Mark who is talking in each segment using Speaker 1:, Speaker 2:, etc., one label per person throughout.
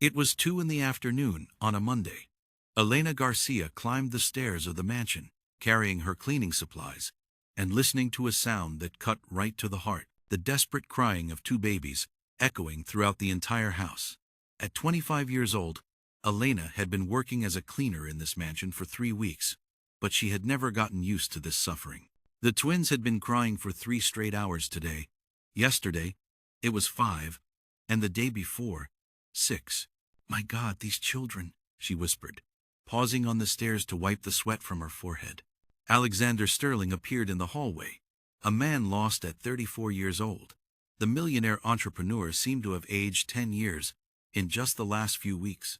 Speaker 1: It was 2 in the afternoon on a Monday. Elena Garcia climbed the stairs of the mansion, carrying her cleaning supplies, and listening to a sound that cut right to the heart, the desperate crying of 2 babies, echoing throughout the entire house. At 25 years old, Elena had been working as a cleaner in this mansion for 3 weeks, but she had never gotten used to this suffering. The twins had been crying for 3 straight hours today. Yesterday, it was 5, and the day before, 6. "My God, these children," she whispered, pausing on the stairs to wipe the sweat from her forehead. Alexander Sterling appeared in the hallway, a man lost at 34 years old. The millionaire entrepreneur seemed to have aged 10 years in just the last few weeks.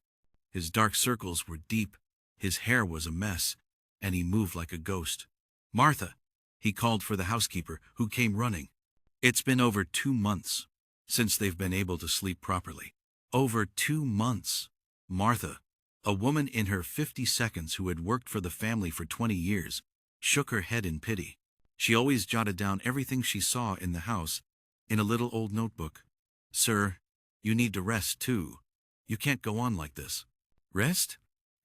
Speaker 1: His dark circles were deep, his hair was a mess, and he moved like a ghost. "Martha," he called for the housekeeper, who came running. "It's been over 2 months since they've been able to sleep properly." Over 2 months. Martha, a woman in her 50s who had worked for the family for 20 years, shook her head in pity. She always jotted down everything she saw in the house in a little old notebook. "Sir, you need to rest too. You can't go on like this." "Rest?"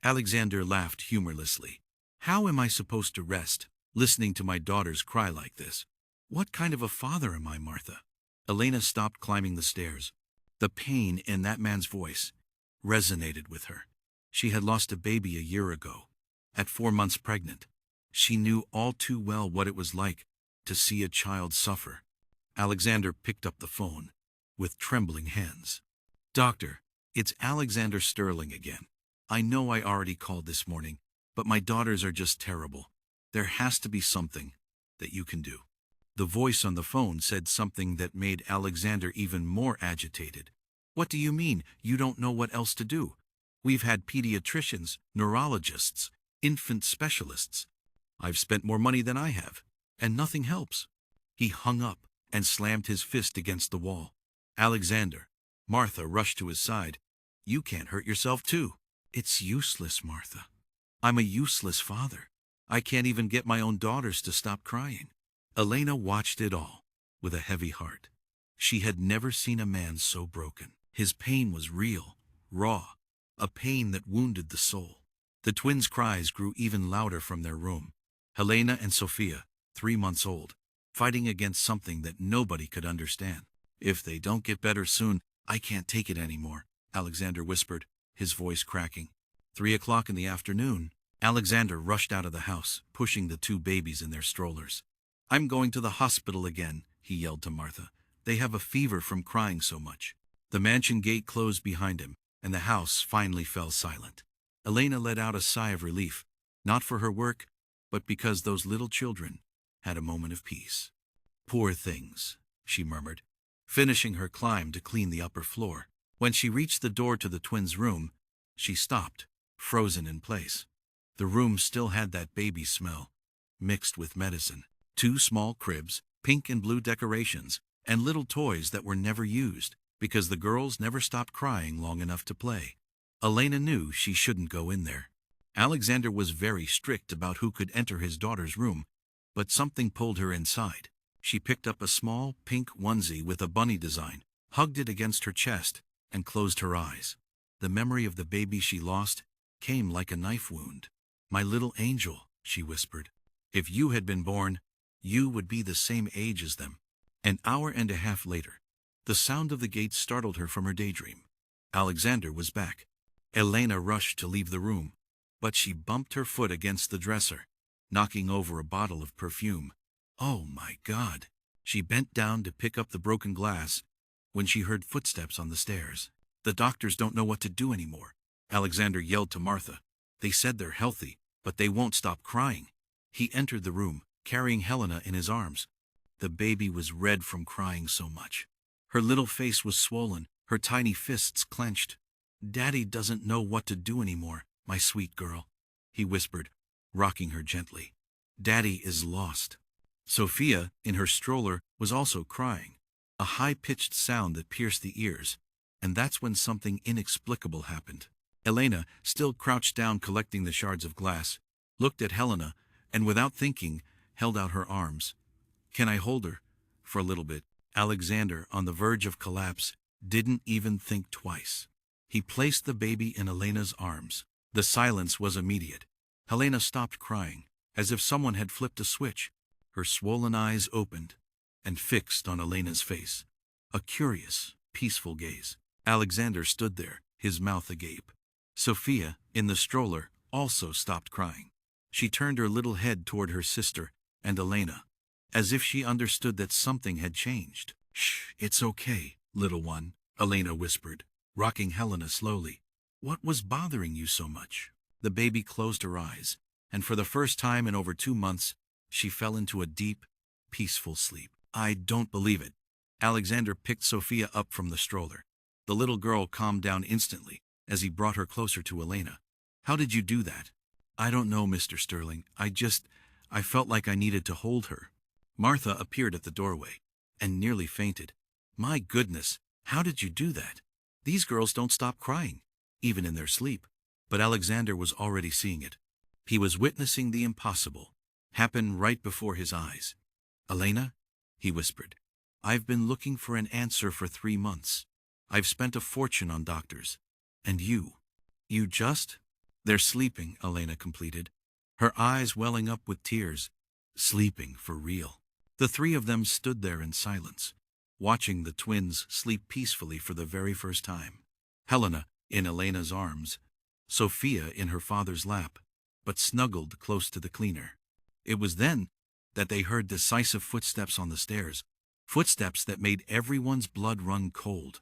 Speaker 1: Alexander laughed humorlessly. "How am I supposed to rest, listening to my daughters cry like this? What kind of a father am I, Martha?" Elena stopped climbing the stairs. The pain in that man's voice resonated with her. She had lost a baby a year ago, at 4 months pregnant. She knew all too well what it was like to see a child suffer. Alexander picked up the phone with trembling hands. "Doctor, it's Alexander Sterling again. I know I already called this morning, but my daughters are just terrible. There has to be something that you can do." The voice on the phone said something that made Alexander even more agitated. "What do you mean, you don't know what else to do? We've had pediatricians, neurologists, infant specialists. I've spent more money than I have, and nothing helps." He hung up and slammed his fist against the wall. "Alexander," Martha rushed to his side, "you can't hurt yourself too." "It's useless, Martha. I'm a useless father. I can't even get my own daughters to stop crying." Elena watched it all with a heavy heart. She had never seen a man so broken. His pain was real, raw, a pain that wounded the soul. The twins' cries grew even louder from their room. Helena and Sofia, 3 months old, fighting against something that nobody could understand. "If they don't get better soon, I can't take it anymore," Alexander whispered, his voice cracking. 3 o'clock in the afternoon, Alexander rushed out of the house, pushing the 2 babies in their strollers. "I'm going to the hospital again," he yelled to Martha. "They have a fever from crying so much." The mansion gate closed behind him, and the house finally fell silent. Elena let out a sigh of relief, not for her work, but because those little children had a moment of peace. "Poor things," she murmured, finishing her climb to clean the upper floor. When she reached the door to the twins' room, she stopped, frozen in place. The room still had that baby smell, mixed with medicine. 2 small cribs, pink and blue decorations, and little toys that were never used, because the girls never stopped crying long enough to play. Elena knew she shouldn't go in there. Alexander was very strict about who could enter his daughter's room, but something pulled her inside. She picked up a small pink onesie with a bunny design, hugged it against her chest, and closed her eyes. The memory of the baby she lost came like a knife wound. "My little angel," she whispered. "If you had been born, you would be the same age as them." An hour and a half later, the sound of the gate startled her from her daydream. Alexander was back. Elena rushed to leave the room, but she bumped her foot against the dresser, knocking over a bottle of perfume. "Oh my God!" She bent down to pick up the broken glass when she heard footsteps on the stairs. "The doctors don't know what to do anymore," Alexander yelled to Martha. "They said they're healthy, but they won't stop crying." He entered the room, carrying Helena in his arms. The baby was red from crying so much. Her little face was swollen, her tiny fists clenched. "Daddy doesn't know what to do anymore, my sweet girl," he whispered, rocking her gently. "Daddy is lost." Sofia, in her stroller, was also crying, a high-pitched sound that pierced the ears, and that's when something inexplicable happened. Elena, still crouched down collecting the shards of glass, looked at Helena, and without thinking, held out her arms. "Can I hold her for a little bit?" Alexander, on the verge of collapse, didn't even think twice. He placed the baby in Elena's arms. The silence was immediate. Helena stopped crying, as if someone had flipped a switch. Her swollen eyes opened and fixed on Elena's face. A curious, peaceful gaze. Alexander stood there, his mouth agape. Sofia, in the stroller, also stopped crying. She turned her little head toward her sister and Elena, as if she understood that something had changed. "Shh, it's okay, little one," Elena whispered, rocking Helena slowly. "What was bothering you so much?" The baby closed her eyes, and for the first time in over 2 months, she fell into a deep, peaceful sleep. "I don't believe it." Alexander picked Sofia up from the stroller. The little girl calmed down instantly as he brought her closer to Elena. "How did you do that?" "I don't know, Mr. Sterling. I felt like I needed to hold her." Martha appeared at the doorway and nearly fainted. "My goodness, how did you do that? These girls don't stop crying, even in their sleep." But Alexander was already seeing it. He was witnessing the impossible happen right before his eyes. "Elena," he whispered, "I've been looking for an answer for 3 months. I've spent a fortune on doctors. And you just—" "They're sleeping," Elena completed, her eyes welling up with tears. "Sleeping for real." The 3 of them stood there in silence, watching the twins sleep peacefully for the very first time. Helena in Elena's arms, Sofia in her father's lap, but snuggled close to the cleaner. It was then that they heard decisive footsteps on the stairs, footsteps that made everyone's blood run cold.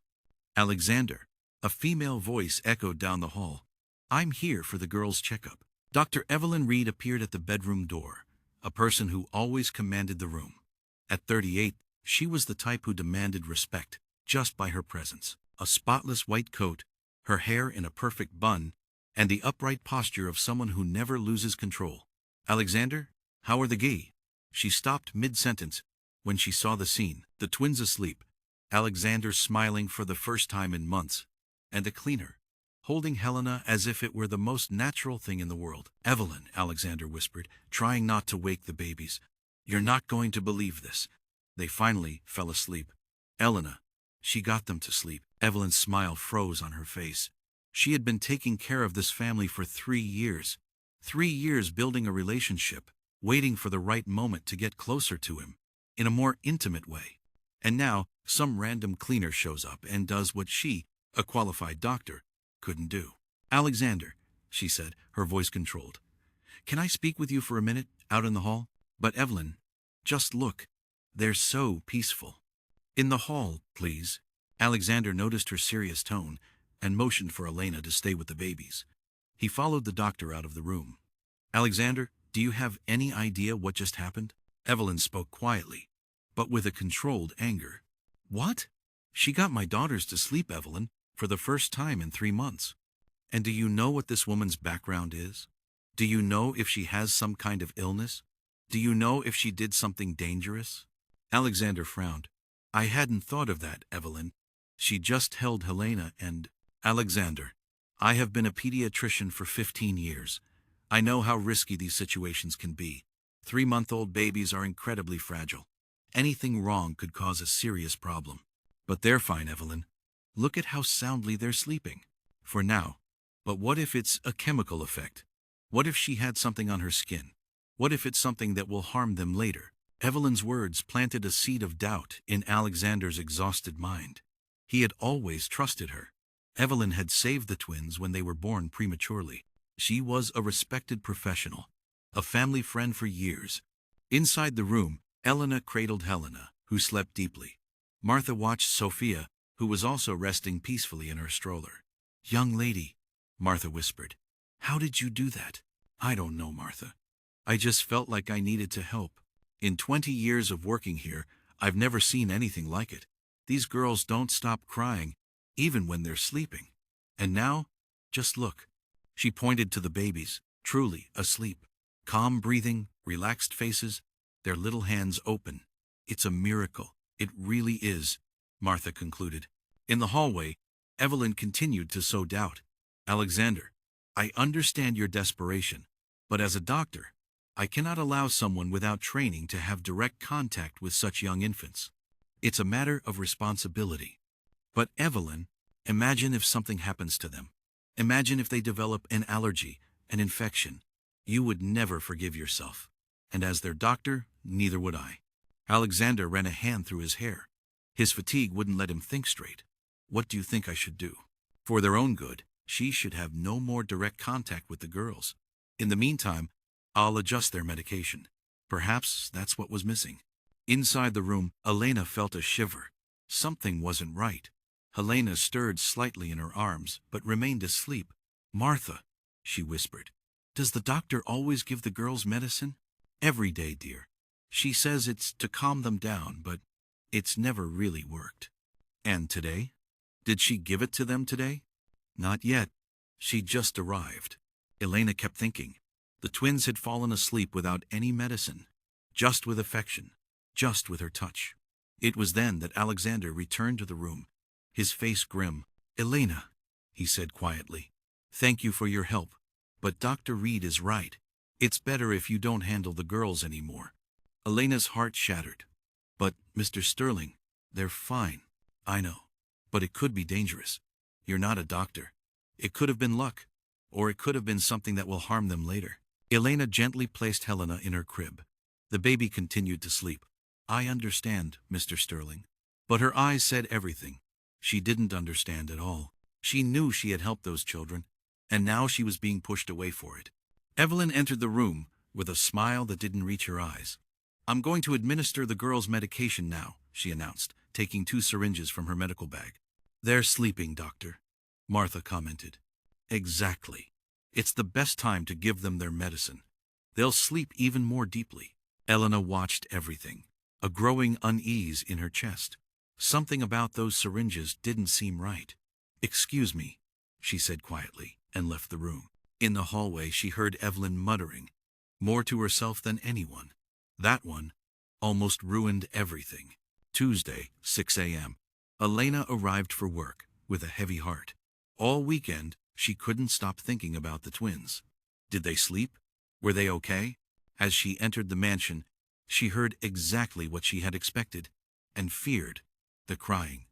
Speaker 1: "Alexander," a female voice echoed down the hall. "I'm here for the girls' checkup." Dr. Evelyn Reed appeared at the bedroom door, a person who always commanded the room. At 38, she was the type who demanded respect just by her presence. A spotless white coat, her hair in a perfect bun, and the upright posture of someone who never loses control. "Alexander, how are the gay?" She stopped mid-sentence when she saw the scene, the twins asleep, Alexander smiling for the first time in months, and a cleaner holding Helena as if it were the most natural thing in the world. "Evelyn," Alexander whispered, trying not to wake the babies, "you're not going to believe this." They finally fell asleep. "Elena, she got them to sleep." Evelyn's smile froze on her face. She had been taking care of this family for 3 years. 3 years building a relationship, waiting for the right moment to get closer to him, in a more intimate way. And now, some random cleaner shows up and does what she, a qualified doctor, couldn't do. "Alexander," she said, her voice controlled, "can I speak with you for a minute, out in the hall?" "But Evelyn, just look. They're so peaceful." "In the hall, please." Alexander noticed her serious tone and motioned for Elena to stay with the babies. He followed the doctor out of the room. "Alexander, do you have any idea what just happened?" Evelyn spoke quietly, but with a controlled anger. "What?" "She got my daughters to sleep, Evelyn, for the first time in 3 months. And do you know what this woman's background is? Do you know if she has some kind of illness? Do you know if she did something dangerous?" Alexander frowned. "I hadn't thought of that, Evelyn. She just held Helena and—" "Alexander, I have been a pediatrician for 15 years. I know how risky these situations can be. 3-month-old babies are incredibly fragile. Anything wrong could cause a serious problem. But they're fine, Evelyn. Look at how soundly they're sleeping. For now. But what if it's a chemical effect? What if she had something on her skin? What if it's something that will harm them later?" Evelyn's words planted a seed of doubt in Alexander's exhausted mind. He had always trusted her. Evelyn had saved the twins when they were born prematurely. She was a respected professional, a family friend for years. Inside the room, Elena cradled Helena, who slept deeply. Martha watched Sofia, who was also resting peacefully in her stroller. "Young lady," Martha whispered, "how did you do that?" "I don't know, Martha. I just felt like I needed to help. In 20 years of working here, I've never seen anything like it. These girls don't stop crying, even when they're sleeping. And now, just look." She pointed to the babies, truly asleep. Calm breathing, relaxed faces, their little hands open. "It's a miracle. It really is," Martha concluded. In the hallway, Evelyn continued to sow doubt. "Alexander, I understand your desperation, but as a doctor, I cannot allow someone without training to have direct contact with such young infants. It's a matter of responsibility." "But Evelyn," Imagine if something happens to them. Imagine if they develop an allergy, an infection. You would never forgive yourself. And as their doctor, neither would I. Alexander ran a hand through his hair. His fatigue wouldn't let him think straight. What do you think I should do? For their own good, she should have no more direct contact with the girls. In the meantime, I'll adjust their medication. Perhaps that's what was missing. Inside the room, Elena felt a shiver. Something wasn't right. Helena stirred slightly in her arms, but remained asleep. Martha, she whispered, does the doctor always give the girls medicine? Every day, dear. She says it's to calm them down, but it's never really worked. And today? Did she give it to them today? Not yet. She just arrived. Elena kept thinking. The twins had fallen asleep without any medicine, just with affection, just with her touch. It was then that Alexander returned to the room, his face grim. Elena, he said quietly, thank you for your help, but Dr. Reed is right. It's better if you don't handle the girls anymore. Elena's heart shattered. But, Mr. Sterling, they're fine. I know. But it could be dangerous. You're not a doctor. It could have been luck, or it could have been something that will harm them later. Elena gently placed Helena in her crib. The baby continued to sleep. I understand, Mr. Sterling. But her eyes said everything. She didn't understand at all. She knew she had helped those children, and now she was being pushed away for it. Evelyn entered the room with a smile that didn't reach her eyes. I'm going to administer the girls' medication now, she announced, taking 2 syringes from her medical bag. They're sleeping, doctor, Martha commented. Exactly. It's the best time to give them their medicine. They'll sleep even more deeply. Elena watched everything, a growing unease in her chest. Something about those syringes didn't seem right. Excuse me, she said quietly, and left the room. In the hallway she heard Evelyn muttering, more to herself than anyone. That one almost ruined everything. Tuesday, 6 a.m. Elena arrived for work with a heavy heart. All weekend, she couldn't stop thinking about the twins. Did they sleep? Were they okay? As she entered the mansion, she heard exactly what she had expected and feared, the crying.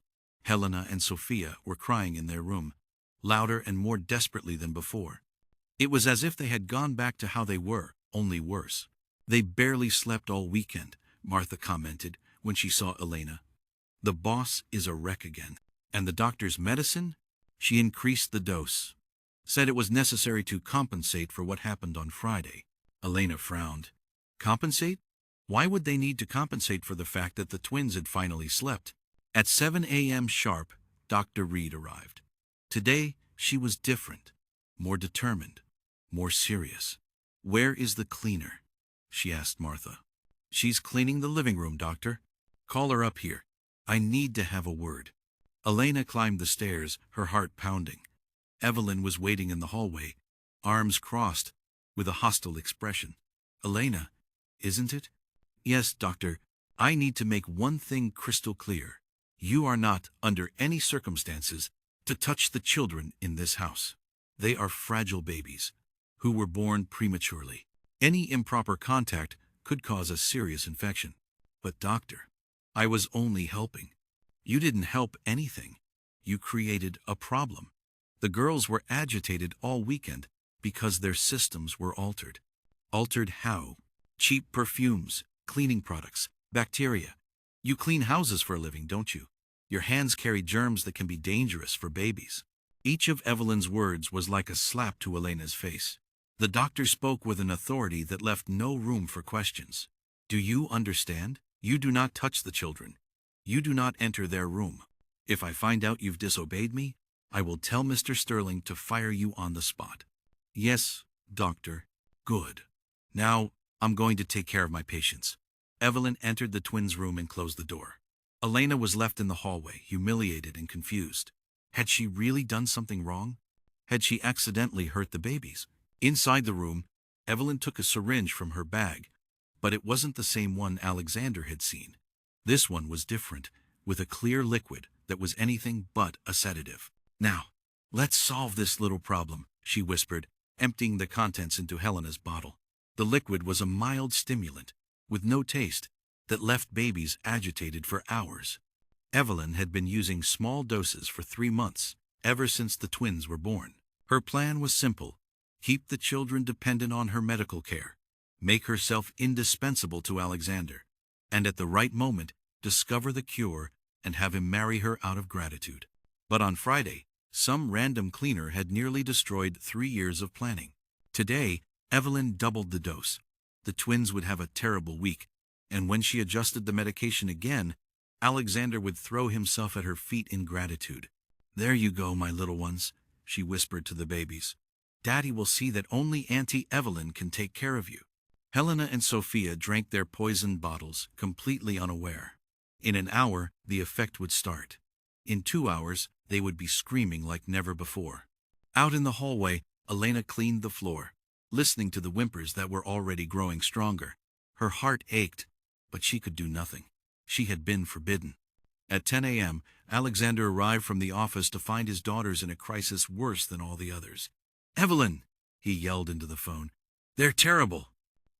Speaker 1: Helena and Sofia were crying in their room, louder and more desperately than before. It was as if they had gone back to how they were, only worse. They barely slept all weekend, Martha commented when she saw Elena. The boss is a wreck again. And the doctor's medicine? She increased the dose. Said it was necessary to compensate for what happened on Friday. Elena frowned. Compensate? Why would they need to compensate for the fact that the twins had finally slept? At 7 a.m. sharp, Dr. Reed arrived. Today, she was different, more determined, more serious. Where is the cleaner? She asked Martha. She's cleaning the living room, doctor. Call her up here. I need to have a word. Elena climbed the stairs, her heart pounding. Evelyn was waiting in the hallway, arms crossed, with a hostile expression. Elena, isn't it? Yes, doctor. I need to make one thing crystal clear. You are not, under any circumstances, to touch the children in this house. They are fragile babies, who were born prematurely. Any improper contact could cause a serious infection. But doctor, I was only helping. You didn't help anything. You created a problem. The girls were agitated all weekend because their systems were altered. Altered how? Cheap perfumes, cleaning products, bacteria. You clean houses for a living, don't you? Your hands carry germs that can be dangerous for babies. Each of Evelyn's words was like a slap to Elena's face. The doctor spoke with an authority that left no room for questions. Do you understand? You do not touch the children. You do not enter their room. If I find out you've disobeyed me, I will tell Mr. Sterling to fire you on the spot. Yes, doctor. Good. Now, I'm going to take care of my patients. Evelyn entered the twins' room and closed the door. Elena was left in the hallway, humiliated and confused. Had she really done something wrong? Had she accidentally hurt the babies? Inside the room, Evelyn took a syringe from her bag, but it wasn't the same one Alexander had seen. This one was different, with a clear liquid that was anything but a sedative. Now, let's solve this little problem, she whispered, emptying the contents into Helena's bottle. The liquid was a mild stimulant, with no taste, that left babies agitated for hours. Evelyn had been using small doses for 3 months, ever since the twins were born. Her plan was simple: keep the children dependent on her medical care, make herself indispensable to Alexander, and at the right moment, discover the cure and have him marry her out of gratitude. But on Friday, some random cleaner had nearly destroyed 3 years of planning. Today, Evelyn doubled the dose. The twins would have a terrible week, and when she adjusted the medication again, Alexander would throw himself at her feet in gratitude. "There you go, my little ones," she whispered to the babies. "Daddy will see that only Auntie Evelyn can take care of you." Helena and Sofia drank their poisoned bottles, completely unaware. In an hour, the effect would start. In 2 hours, they would be screaming like never before. Out in the hallway, Elena cleaned the floor, listening to the whimpers that were already growing stronger. Her heart ached, but she could do nothing. She had been forbidden. At 10 a.m., Alexander arrived from the office to find his daughters in a crisis worse than all the others. "Evelyn!" he yelled into the phone. "They're terrible."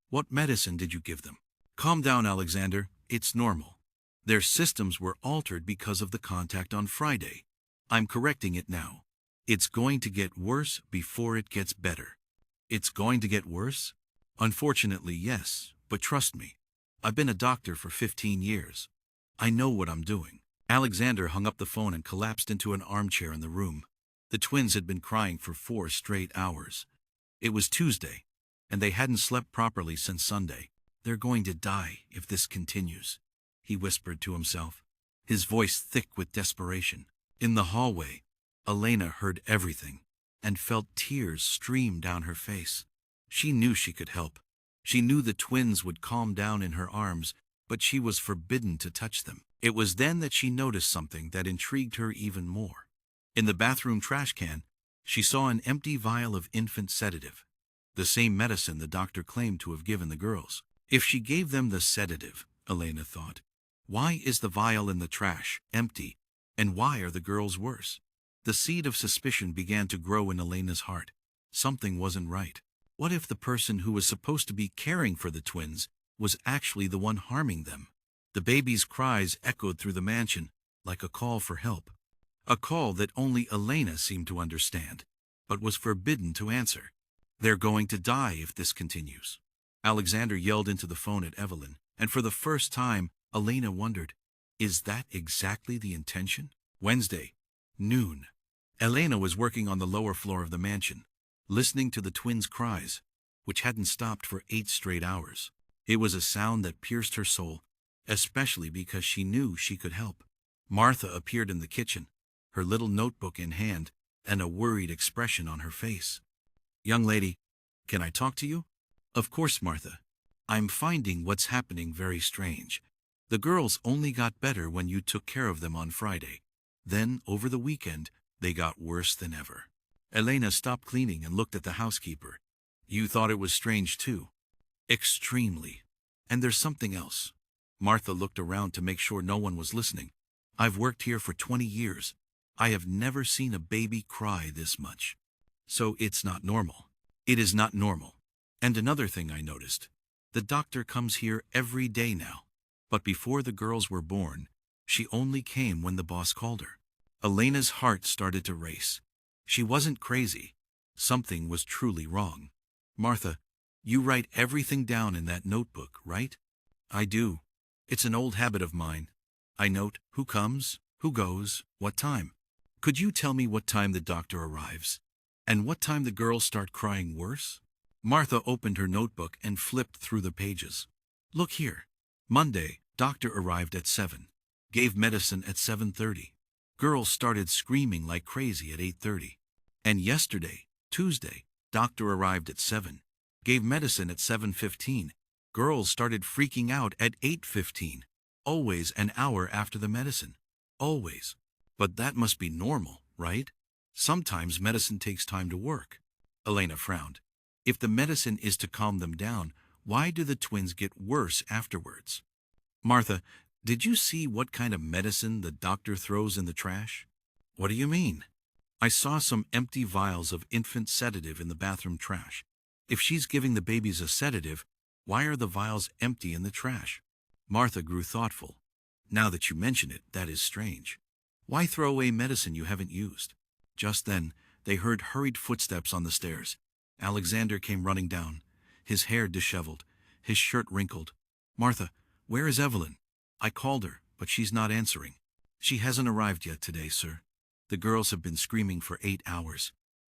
Speaker 1: "What medicine did you give them?" "Calm down, Alexander. It's normal. Their systems were altered because of the contact on Friday. I'm correcting it now. It's going to get worse before it gets better." "It's going to get worse?" "Unfortunately, yes, but trust me. I've been a doctor for 15 years. I know what I'm doing." Alexander hung up the phone and collapsed into an armchair in the room. The twins had been crying for 4 straight hours. It was Tuesday, and they hadn't slept properly since Sunday. "They're going to die if this continues," he whispered to himself, his voice thick with desperation. In the hallway, Elena heard everything and felt tears stream down her face. She knew she could help. She knew the twins would calm down in her arms, but she was forbidden to touch them. It was then that she noticed something that intrigued her even more. In the bathroom trash can, she saw an empty vial of infant sedative, the same medicine the doctor claimed to have given the girls. If she gave them the sedative, Elena thought, why is the vial in the trash empty, and why are the girls worse? The seed of suspicion began to grow in Elena's heart. Something wasn't right. What if the person who was supposed to be caring for the twins was actually the one harming them? The babies' cries echoed through the mansion like a call for help. A call that only Elena seemed to understand, but was forbidden to answer. "They're going to die if this continues." Alexander yelled into the phone at Evelyn, and for the first time, Elena wondered, is that exactly the intention? Wednesday, noon. Elena was working on the lower floor of the mansion, listening to the twins' cries, which hadn't stopped for 8 straight hours. It was a sound that pierced her soul, especially because she knew she could help. Martha appeared in the kitchen, her little notebook in hand, and a worried expression on her face. "Young lady, can I talk to you?" "Of course, Martha. I'm finding what's happening very strange. The girls only got better when you took care of them on Friday. Then, over the weekend, they got worse than ever." Elena stopped cleaning and looked at the housekeeper. "You thought it was strange too?" "Extremely. And there's something else." Martha looked around to make sure no one was listening. "I've worked here for 20 years. I have never seen a baby cry this much. So it's not normal." "It is not normal. And another thing I noticed. The doctor comes here every day now. But before the girls were born, she only came when the boss called her." Elena's heart started to race. She wasn't crazy. Something was truly wrong. "Martha, you write everything down in that notebook, right?" "I do. It's an old habit of mine. I note who comes, who goes, what time." "Could you tell me what time the doctor arrives? And what time the girls start crying worse?" Martha opened her notebook and flipped through the pages. "Look here. Monday, doctor arrived at 7. Gave medicine at 7:30. Girls started screaming like crazy at 8:30. And yesterday, Tuesday, doctor arrived at 7. Gave medicine at 7:15. Girls started freaking out at 8:15. Always an hour after the medicine. Always. But that must be normal, right? Sometimes medicine takes time to work." Elena frowned. "If the medicine is to calm them down, why do the twins get worse afterwards?" "Martha, did you see what kind of medicine the doctor throws in the trash?" "What do you mean?" "I saw some empty vials of infant sedative in the bathroom trash. If she's giving the babies a sedative, why are the vials empty in the trash?" Martha grew thoughtful. "Now that you mention it, that is strange. Why throw away medicine you haven't used?" Just then, they heard hurried footsteps on the stairs. Alexander came running down, his hair disheveled, his shirt wrinkled. "Martha, where is Evelyn? I called her, but she's not answering." "She hasn't arrived yet today, sir. The girls have been screaming for 8 hours."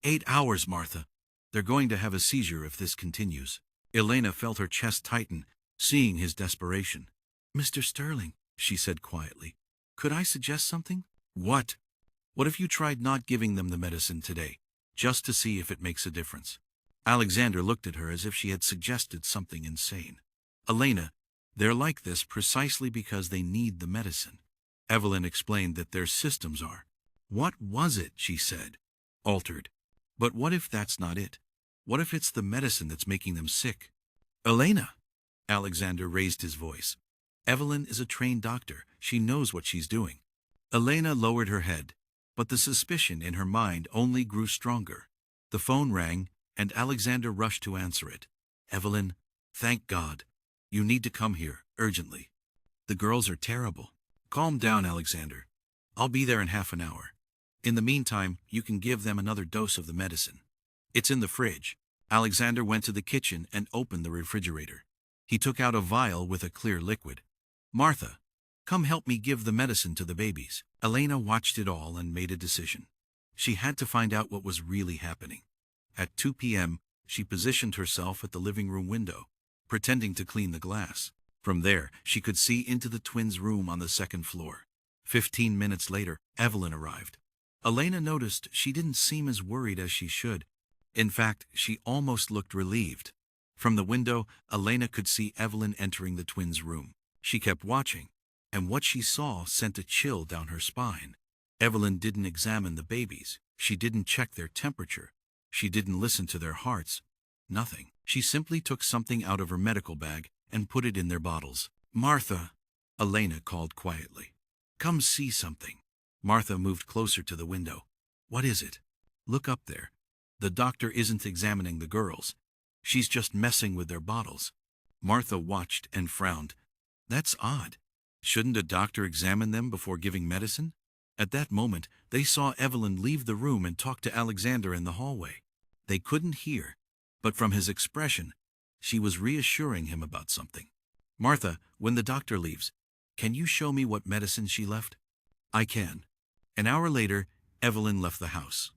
Speaker 1: 8 hours, Martha! They're going to have a seizure if this continues. Elena felt her chest tighten, seeing his desperation. "Mr. Sterling," she said quietly, "could I suggest something?" "What?" "What if you tried not giving them the medicine today, just to see if it makes a difference?" Alexander looked at her as if she had suggested something insane. "Elena, they're like this precisely because they need the medicine." Evelyn explained that their systems are. "What was it?" she said. "Altered. But what if that's not it? What if it's the medicine that's making them sick?" "Elena!" Alexander raised his voice. "Evelyn is a trained doctor. She knows what she's doing." Elena lowered her head, but the suspicion in her mind only grew stronger. The phone rang, and Alexander rushed to answer it. "Evelyn, thank God. You need to come here, urgently. The girls are terrible." "Calm down, Alexander. I'll be there in half an hour. In the meantime, you can give them another dose of the medicine. It's in the fridge." Alexander went to the kitchen and opened the refrigerator. He took out a vial with a clear liquid. "Martha, come help me give the medicine to the babies." Elena watched it all and made a decision. She had to find out what was really happening. At 2 p.m., she positioned herself at the living room window, pretending to clean the glass. From there, she could see into the twins' room on the second floor. 15 minutes later, Evelyn arrived. Elena noticed she didn't seem as worried as she should. In fact, she almost looked relieved. From the window, Elena could see Evelyn entering the twins' room. She kept watching, and what she saw sent a chill down her spine. Evelyn didn't examine the babies. She didn't check their temperature. She didn't listen to their hearts. Nothing. She simply took something out of her medical bag and put it in their bottles. "Martha," Elena called quietly. "Come see something." Martha moved closer to the window. "What is it?" "Look up there. The doctor isn't examining the girls. She's just messing with their bottles." Martha watched and frowned. "That's odd. Shouldn't a doctor examine them before giving medicine?" At that moment, they saw Evelyn leave the room and talk to Alexander in the hallway. They couldn't hear, but from his expression, she was reassuring him about something. "Martha, when the doctor leaves, can you show me what medicine she left?" "I can." An hour later, Evelyn left the house.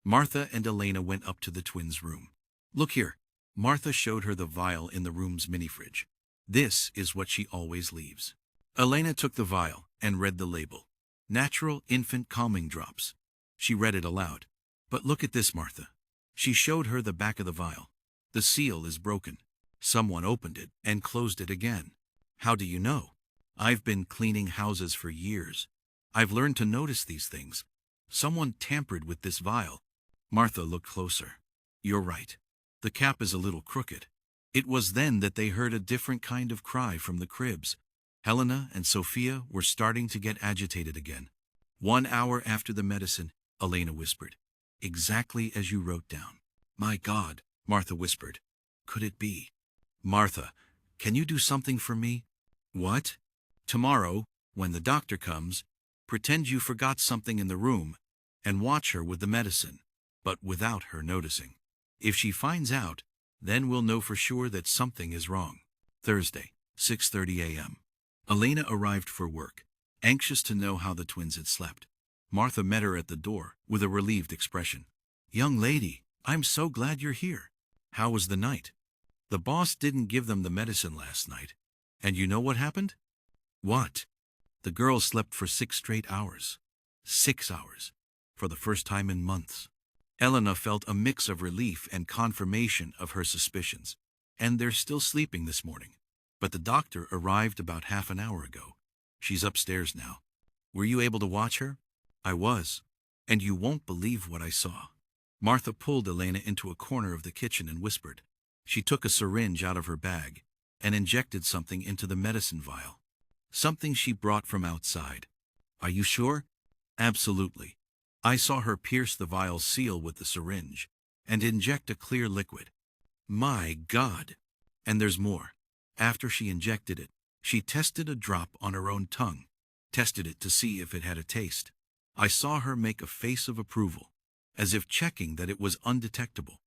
Speaker 1: Martha and Elena went up to the twins' room. "Look here." Martha showed her the vial in the room's mini-fridge. "This is what she always leaves." Elena took the vial and read the label. "Natural infant calming drops." She read it aloud. "But look at this, Martha." She showed her the back of the vial. "The seal is broken. Someone opened it and closed it again." "How do you know?" "I've been cleaning houses for years. I've learned to notice these things. Someone tampered with this vial." Martha looked closer. "You're right. The cap is a little crooked." It was then that they heard a different kind of cry from the cribs. Helena and Sofia were starting to get agitated again. "1 hour after the medicine," Elena whispered. "Exactly as you wrote down." "My God," Martha whispered. "Could it be?" "Martha, can you do something for me?" "What?" "Tomorrow, when the doctor comes, pretend you forgot something in the room and watch her with the medicine, but without her noticing. If she finds out, then we'll know for sure that something is wrong." Thursday, 6:30 a.m. Elena arrived for work, anxious to know how the twins had slept. Martha met her at the door with a relieved expression. "Young lady, I'm so glad you're here. How was the night?" "The boss didn't give them the medicine last night. And you know what happened?" "What?" "The girls slept for 6 straight hours. 6 hours. For the first time in months." Elena felt a mix of relief and confirmation of her suspicions. "And they're still sleeping this morning. But the doctor arrived about half an hour ago. She's upstairs now." "Were you able to watch her?" "I was. And you won't believe what I saw." Martha pulled Elena into a corner of the kitchen and whispered. She took a syringe out of her bag and injected something into the medicine vial. Something she brought from outside. "Are you sure?" "Absolutely. I saw her pierce the vial seal with the syringe and inject a clear liquid." "My God!" "And there's more. After she injected it, she tested a drop on her own tongue, tested it to see if it had a taste. I saw her make a face of approval. as if checking that it was undetectable.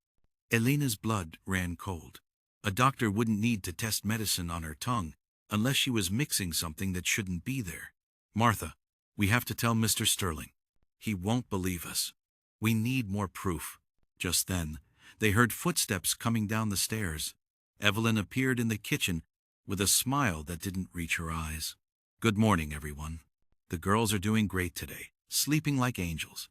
Speaker 1: Elena's blood ran cold. A doctor wouldn't need to test medicine on her tongue unless she was mixing something that shouldn't be there. Martha, we have to tell Mr. Sterling. He won't believe us. We need more proof. Just then, they heard footsteps coming down the stairs. Evelyn appeared in the kitchen with a smile that didn't reach her eyes. Good morning, everyone. The girls are doing great today, sleeping like angels.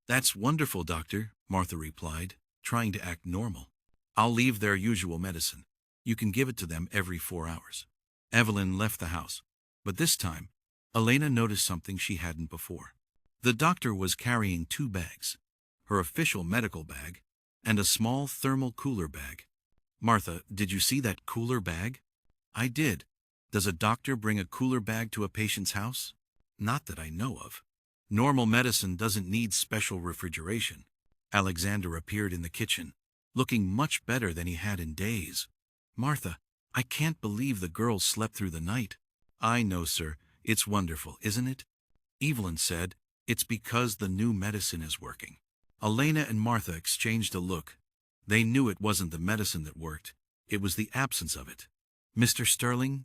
Speaker 1: That's wonderful, doctor, Martha replied, trying to act normal. I'll leave their usual medicine. You can give it to them every 4 hours. Evelyn left the house, but this time, Elena noticed something she hadn't before. The doctor was carrying 2 bags, her official medical bag and a small thermal cooler bag. Martha, did you see that cooler bag? I did. Does a doctor bring a cooler bag to a patient's house? Not that I know of. Normal medicine doesn't need special refrigeration. Alexander appeared in the kitchen, looking much better than he had in days. Martha, I can't believe the girls slept through the night. I know, sir. It's wonderful, isn't it? Evelyn said, it's because the new medicine is working. Elena and Martha exchanged a look. They knew it wasn't the medicine that worked. It was the absence of it. Mr. Sterling,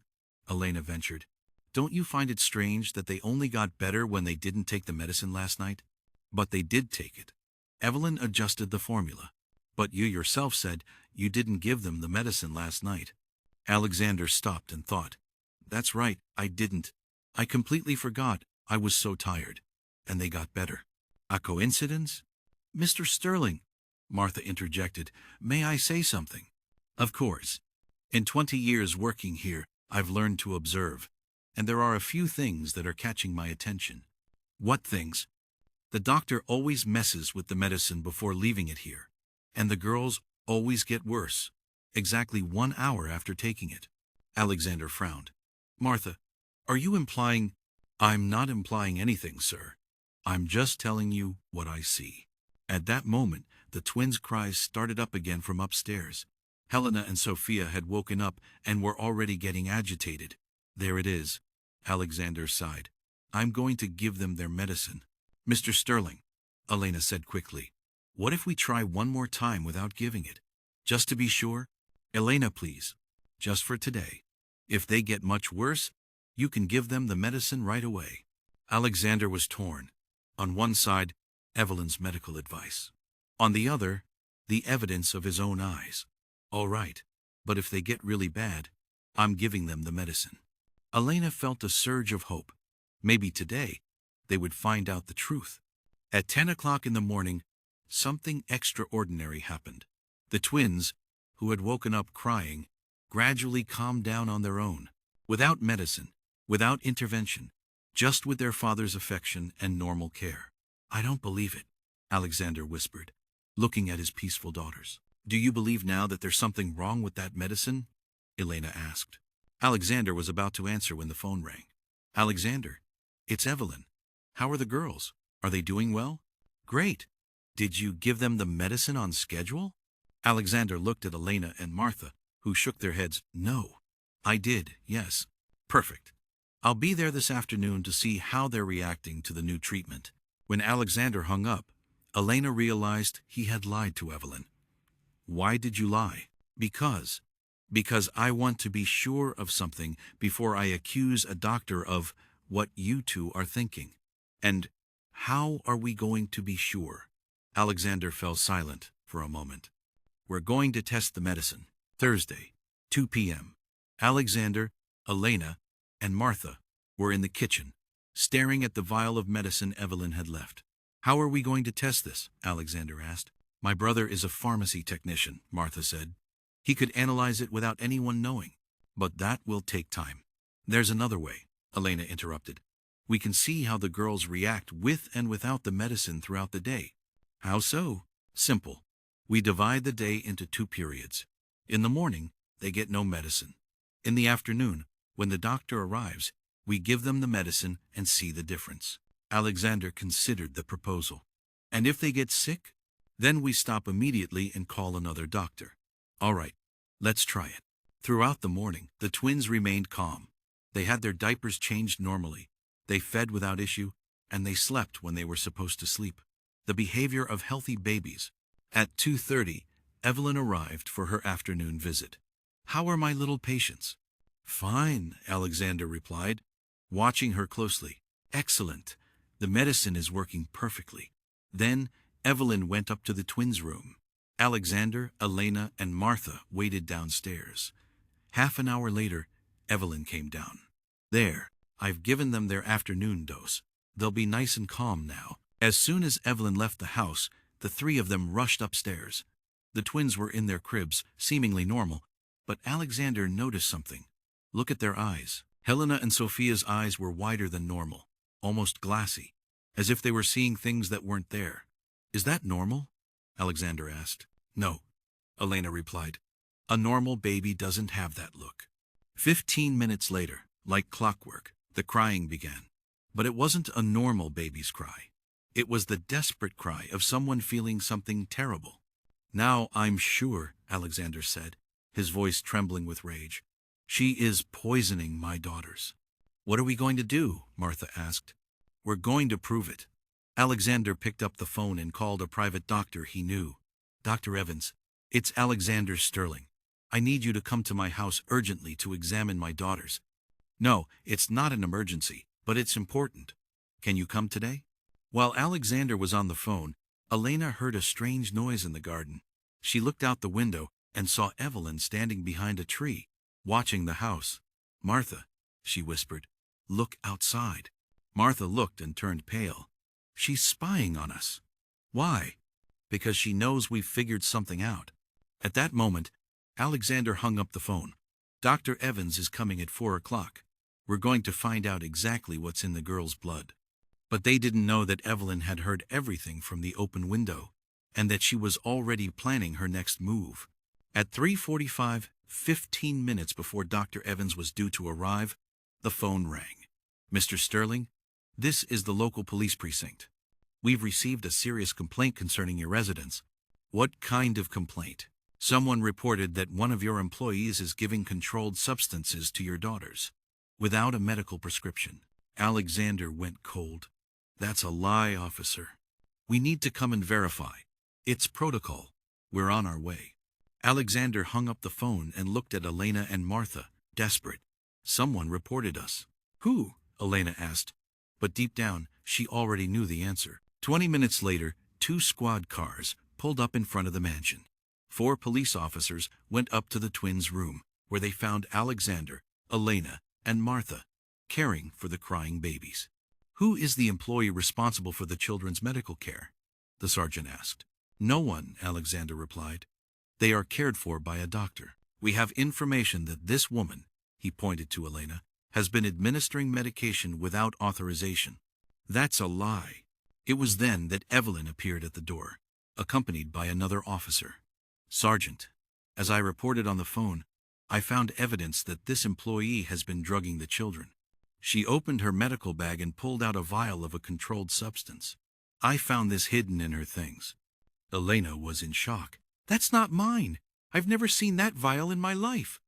Speaker 1: Elena ventured, don't you find it strange that they only got better when they didn't take the medicine last night? But they did take it. Evelyn adjusted the formula. But you yourself said you didn't give them the medicine last night. Alexander stopped and thought. That's right, I didn't. I completely forgot. I was so tired. And they got better. A coincidence? Mr. Sterling, Martha interjected, may I say something? Of course. In 20 years working here, I've learned to observe. And there are a few things that are catching my attention. What things? The doctor always messes with the medicine before leaving it here. And the girls always get worse. Exactly 1 hour after taking it. Alexander frowned. Martha, are you implying? I'm not implying anything, sir. I'm just telling you what I see. At that moment, the twins' cries started up again from upstairs. Helena and Sofia had woken up and were already getting agitated. There it is. Alexander sighed. I'm going to give them their medicine. Mr. Sterling, Elena said quickly, what if we try one more time without giving it? Just to be sure? Elena, please. Just for today. If they get much worse, you can give them the medicine right away. Alexander was torn. On one side, Evelyn's medical advice. On the other, the evidence of his own eyes. All right, but if they get really bad, I'm giving them the medicine. Elena felt a surge of hope. Maybe today, they would find out the truth. At 10 o'clock in the morning, something extraordinary happened. The twins, who had woken up crying, gradually calmed down on their own, without medicine, without intervention, just with their father's affection and normal care. I don't believe it, Alexander whispered, looking at his peaceful daughters. Do you believe now that there's something wrong with that medicine? Elena asked. Alexander was about to answer when the phone rang. Alexander, it's Evelyn. How are the girls? Are they doing well? Great. Did you give them the medicine on schedule? Alexander looked at Elena and Martha, who shook their heads. No. I did, yes. Perfect. I'll be there this afternoon to see how they're reacting to the new treatment. When Alexander hung up, Elena realized he had lied to Evelyn. Why did you lie? Because I want to be sure of something before I accuse a doctor of what you two are thinking. And how are we going to be sure? Alexander fell silent for a moment. We're going to test the medicine. Thursday, 2 p.m. Alexander, Elena, and Martha were in the kitchen, staring at the vial of medicine Evelyn had left. How are we going to test this? Alexander asked. My brother is a pharmacy technician, Martha said. He could analyze it without anyone knowing. But that will take time. There's another way, Elena interrupted. We can see how the girls react with and without the medicine throughout the day. How so? Simple. We divide the day into 2 periods. In the morning, they get no medicine. In the afternoon, when the doctor arrives, we give them the medicine and see the difference. Alexander considered the proposal. And if they get sick? Then we stop immediately and call another doctor. All right, let's try it. Throughout the morning, the twins remained calm. They had their diapers changed normally. They fed without issue, and they slept when they were supposed to sleep. the behavior of healthy babies. At 2:30, Evelyn arrived for her afternoon visit. "How are my little patients?" "Fine," Alexander replied, watching her closely. "Excellent. The medicine is working perfectly." Then Evelyn went up to the twins' room. Alexander, Elena, and Martha waited downstairs. Half an hour later, Evelyn came down. "There, I've given them their afternoon dose. They'll be nice and calm now." As soon as Evelyn left the house, the three of them rushed upstairs. The twins were in their cribs, seemingly normal, but Alexander noticed something. Look at their eyes. Helena and Sofia's eyes were wider than normal, almost glassy, as if they were seeing things that weren't there. "Is that normal?" Alexander asked. "No," Elena replied. "A normal baby doesn't have that look." 15 minutes later, like clockwork, the crying began. But it wasn't a normal baby's cry. It was the desperate cry of someone feeling something terrible. "Now I'm sure," Alexander said, his voice trembling with rage. "She is poisoning my daughters." "What are we going to do?" Martha asked. "We're going to prove it." Alexander picked up the phone and called a private doctor he knew. "Dr. Evans, it's Alexander Sterling. I need you to come to my house urgently to examine my daughters." "No, it's not an emergency, but it's important. Can you come today?" While Alexander was on the phone, Elena heard a strange noise in the garden. She looked out the window and saw Evelyn standing behind a tree, watching the house. "Martha," she whispered, "look outside." Martha looked and turned pale. "She's spying on us." "Why?" "Because she knows we've figured something out." At that moment, Alexander hung up the phone. "Dr. Evans is coming at 4 o'clock. We're going to find out exactly what's in the girl's blood." But they didn't know that Evelyn had heard everything from the open window, and that she was already planning her next move. At 3:45, 15 minutes before Dr. Evans was due to arrive, the phone rang. "Mr. Sterling, this is the local police precinct. We've received a serious complaint concerning your residence." "What kind of complaint?" "Someone reported that one of your employees is giving controlled substances to your daughters, without a medical prescription." Alexander went cold. "That's a lie, officer. We need to come and verify. It's protocol. We're on our way." Alexander hung up the phone and looked at Elena and Martha, desperate. "Someone reported us." "Who?" Elena asked. But deep down, she already knew the answer. 20 minutes later, 2 squad cars pulled up in front of the mansion. 4 police officers went up to the twins' room, where they found Alexander, Elena, and Martha, caring for the crying babies. "Who is the employee responsible for the children's medical care?" the sergeant asked. "No one," Alexander replied. "They are cared for by a doctor. We have information that this woman," he pointed to Elena, "has been administering medication without authorization." "That's a lie." It was then that Evelyn appeared at the door, accompanied by another officer. "Sergeant, as I reported on the phone, I found evidence that this employee has been drugging the children." She opened her medical bag and pulled out a vial of a controlled substance. "I found this hidden in her things." Elena was in shock. "That's not mine. I've never seen that vial in my life."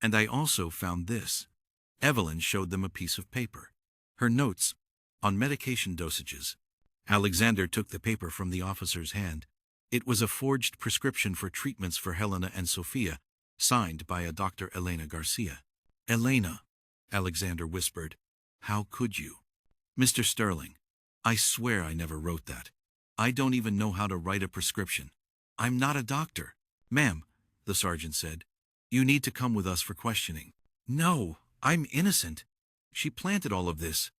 Speaker 1: "And I also found this." Evelyn showed them a piece of paper. Her notes on medication dosages. Alexander took the paper from the officer's hand. It was a forged prescription for treatments for Helena and Sofia, signed by a Dr. Elena Garcia. "Elena," Alexander whispered, "how could you?" "Mr. Sterling, I swear I never wrote that. I don't even know how to write a prescription. I'm not a doctor." "Ma'am," the sergeant said, "you need to come with us for questioning." "No, I'm innocent. She planted all of this."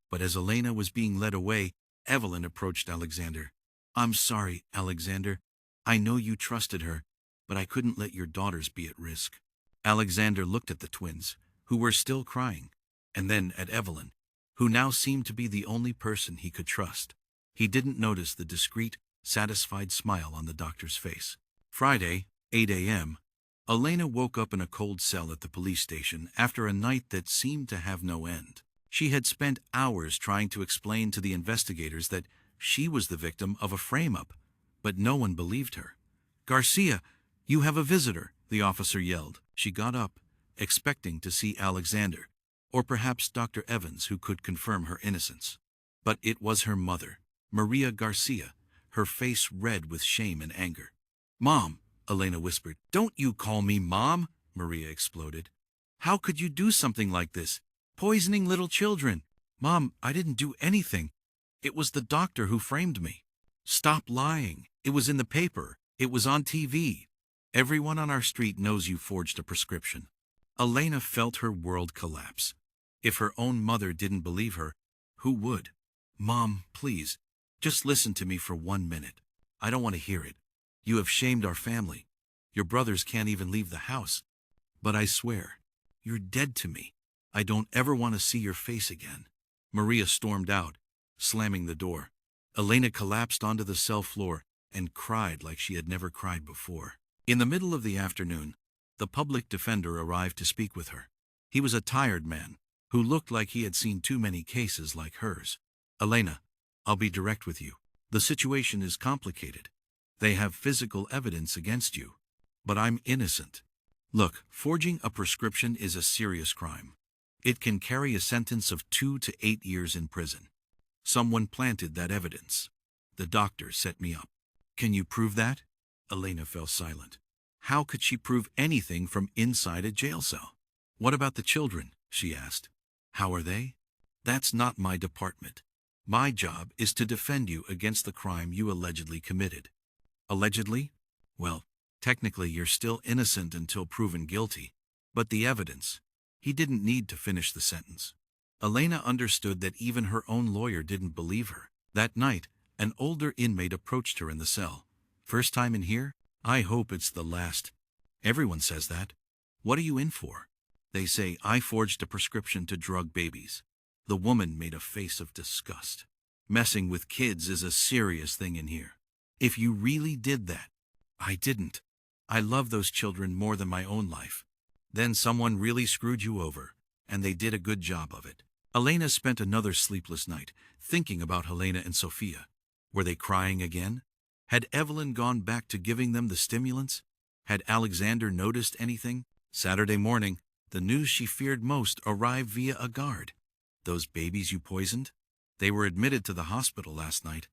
Speaker 1: But as Elena was being led away, Evelyn approached Alexander. "I'm sorry, Alexander. I know you trusted her, but I couldn't let your daughters be at risk." Alexander looked at the twins, who were still crying, and then at Evelyn, who now seemed to be the only person he could trust. He didn't notice the discreet, satisfied smile on the doctor's face. Friday, 8 a.m., Elena woke up in a cold cell at the police station after a night that seemed to have no end. She had spent hours trying to explain to the investigators that she was the victim of a frame-up, but no one believed her. "Garcia, you have a visitor," the officer yelled. She got up, expecting to see Alexander, or perhaps Dr. Evans, who could confirm her innocence. But it was her mother, Maria Garcia, her face red with shame and anger. "Mom," Elena whispered. "Don't you call me Mom," Maria exploded. "How could you do something like this? Poisoning little children." "Mom, I didn't do anything. It was the doctor who framed me." "Stop lying. It was in the paper. It was on TV. Everyone on our street knows you forged a prescription." Elena felt her world collapse. If her own mother didn't believe her, who would? "Mom, please, just listen to me for 1 minute. I don't want to hear it. You have shamed our family. Your brothers can't even leave the house. But I swear, you're dead to me. I don't ever want to see your face again." Maria stormed out, slamming the door. Elena collapsed onto the cell floor and cried like she had never cried before. In the middle of the afternoon, the public defender arrived to speak with her. He was a tired man who looked like he had seen too many cases like hers. "Elena, I'll be direct with you. The situation is complicated. They have physical evidence against you. But I'm innocent. Look, forging a prescription is a serious crime. It can carry a sentence of 2 to 8 years in prison. Someone planted that evidence. The doctor set me up." "Can you prove that?" Elena fell silent. How could she prove anything from inside a jail cell? "What about the children?" she asked. "How are they?" "That's not my department. My job is to defend you against the crime you allegedly committed." "Allegedly? Well, technically you're still innocent until proven guilty. But the evidence..." He didn't need to finish the sentence. Elena understood that even her own lawyer didn't believe her. That night, an older inmate approached her in the cell. "First time in here? I hope it's the last." "Everyone says that. What are you in for?" "They say I forged a prescription to drug babies." The woman made a face of disgust. "Messing with kids is a serious thing in here. If you really did that..." "I didn't. I love those children more than my own life." "Then someone really screwed you over, and they did a good job of it." Elena spent another sleepless night, thinking about Helena and Sofia. Were they crying again? Had Evelyn gone back to giving them the stimulants? Had Alexander noticed anything? Saturday morning, the news she feared most arrived via a guard. "Those babies you poisoned? They were admitted to the hospital last night."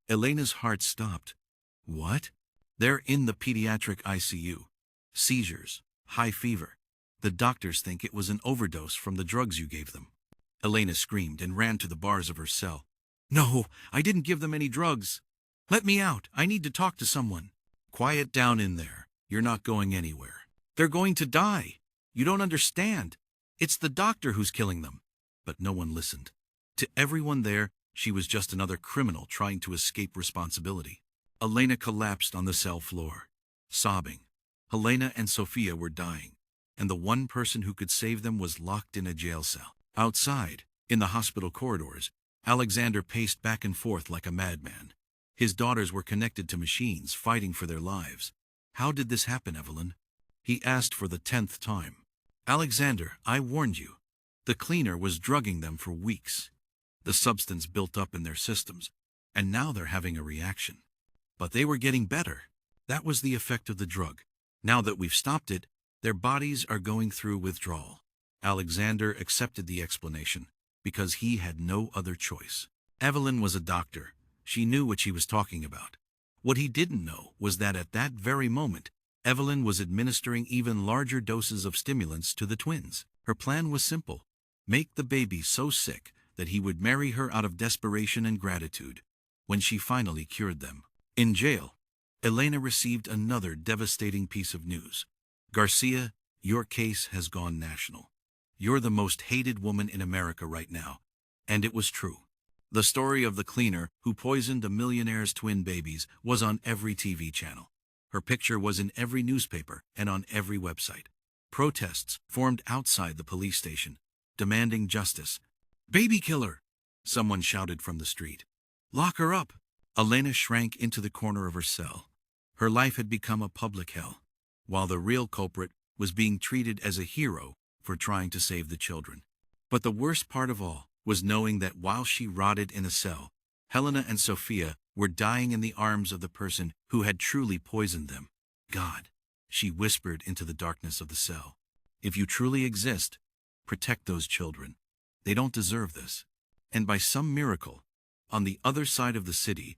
Speaker 1: Elena's heart stopped. "What?" "They're in the pediatric ICU. Seizures, high fever. The doctors think it was an overdose from the drugs you gave them." Elena screamed and ran to the bars of her cell. "No, I didn't give them any drugs. Let me out. I need to talk to someone." "Quiet down in there. You're not going anywhere. They're going to die. You don't understand. It's the doctor who's killing them." But no one listened. To everyone there, she was just another criminal trying to escape responsibility. Elena collapsed on the cell floor, sobbing. Helena and Sofia were dying, and the one person who could save them was locked in a jail cell. Outside, in the hospital corridors, Alexander paced back and forth like a madman. His daughters were connected to machines, fighting for their lives. "How did this happen, Evelyn?" he asked for the 10th time. "Alexander, I warned you. The cleaner was drugging them for weeks. The substance built up in their systems, and now they're having a reaction. But they were getting better. That was the effect of the drug. Now that we've stopped it, their bodies are going through withdrawal." Alexander accepted the explanation because he had no other choice. Evelyn was a doctor. She knew what she was talking about. What he didn't know was that at that very moment, Evelyn was administering even larger doses of stimulants to the twins. Her plan was simple: make the baby so sick that he would marry her out of desperation and gratitude when she finally cured them. In jail, Elena received another devastating piece of news. "Garcia, your case has gone national. You're the most hated woman in America right now." And it was true. The story of the cleaner who poisoned a millionaire's twin babies was on every TV channel. Her picture was in every newspaper and on every website. Protests formed outside the police station, demanding justice. "Baby killer!" someone shouted from the street. "Lock her up!" Elena shrank into the corner of her cell. Her life had become a public hell, while the real culprit was being treated as a hero for trying to save the children. But the worst part of all was knowing that while she rotted in a cell, Helena and Sofia were dying in the arms of the person who had truly poisoned them. "God," she whispered into the darkness of the cell, "if you truly exist, protect those children. They don't deserve this." And by some miracle, on the other side of the city,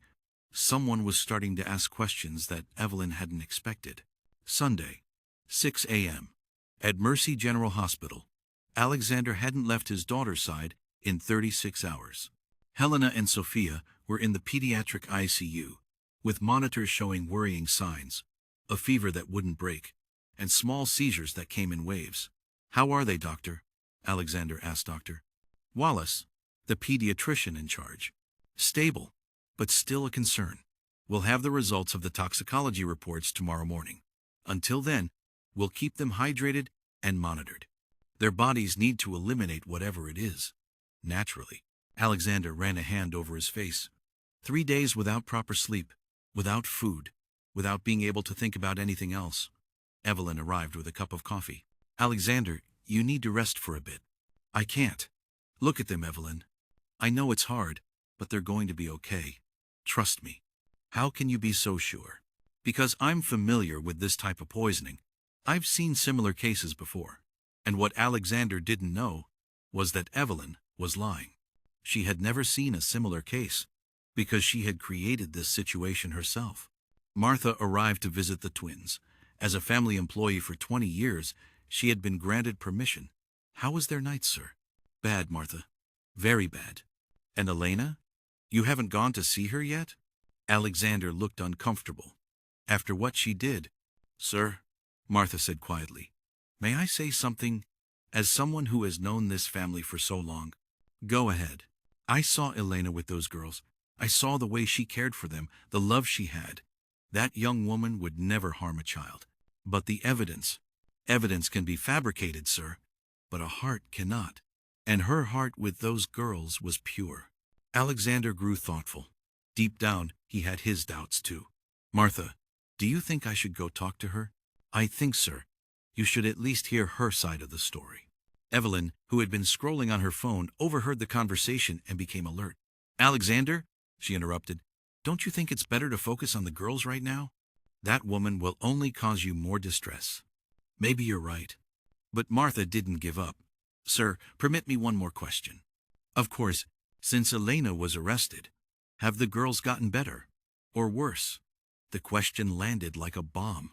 Speaker 1: Someone was starting to ask questions that Evelyn hadn't expected. Sunday, 6 a.m. At Mercy General Hospital, Alexander hadn't left his daughter's side in 36 hours. Helena and Sofia were in the pediatric ICU, with monitors showing worrying signs, a fever that wouldn't break, and small seizures that came in waves. "How are they, doctor?" Alexander asked Dr. Wallace, the pediatrician in charge. "Stable, but still a concern. We'll have the results of the toxicology reports tomorrow morning. Until then, we'll keep them hydrated and monitored. Their bodies need to eliminate whatever it is. Naturally." Alexander ran a hand over his face. 3 days without proper sleep, without food, without being able to think about anything else. Evelyn arrived with a cup of coffee. "Alexander, you need to rest for a bit." "I can't. Look at them, Evelyn. I know it's hard, but they're going to be okay. Trust me." "How can you be so sure?" "Because I'm familiar with this type of poisoning. I've seen similar cases before." And what Alexander didn't know was that Evelyn was lying. She had never seen a similar case, because she had created this situation herself. Martha arrived to visit the twins. As a family employee for 20 years, she had been granted permission. "How was their night, sir?" "Bad, Martha. Very bad." "And Elena? You haven't gone to see her yet?" Alexander looked uncomfortable. "After what she did." "Sir," Martha said quietly, "may I say something? As someone who has known this family for so long." "Go ahead." "I saw Elena with those girls. I saw the way she cared for them, the love she had. That young woman would never harm a child. But the evidence can be fabricated, sir, but a heart cannot. And her heart with those girls was pure." Alexander grew thoughtful. Deep down, he had his doubts too. "Martha, do you think I should go talk to her?" "I think, sir, you should at least hear her side of the story." Evelyn, who had been scrolling on her phone, overheard the conversation and became alert. "Alexander," she interrupted, "don't you think it's better to focus on the girls right now? That woman will only cause you more distress." "Maybe you're right." But Martha didn't give up. "Sir, permit me one more question. Of course, since Elena was arrested, have the girls gotten better? Or worse?" The question landed like a bomb.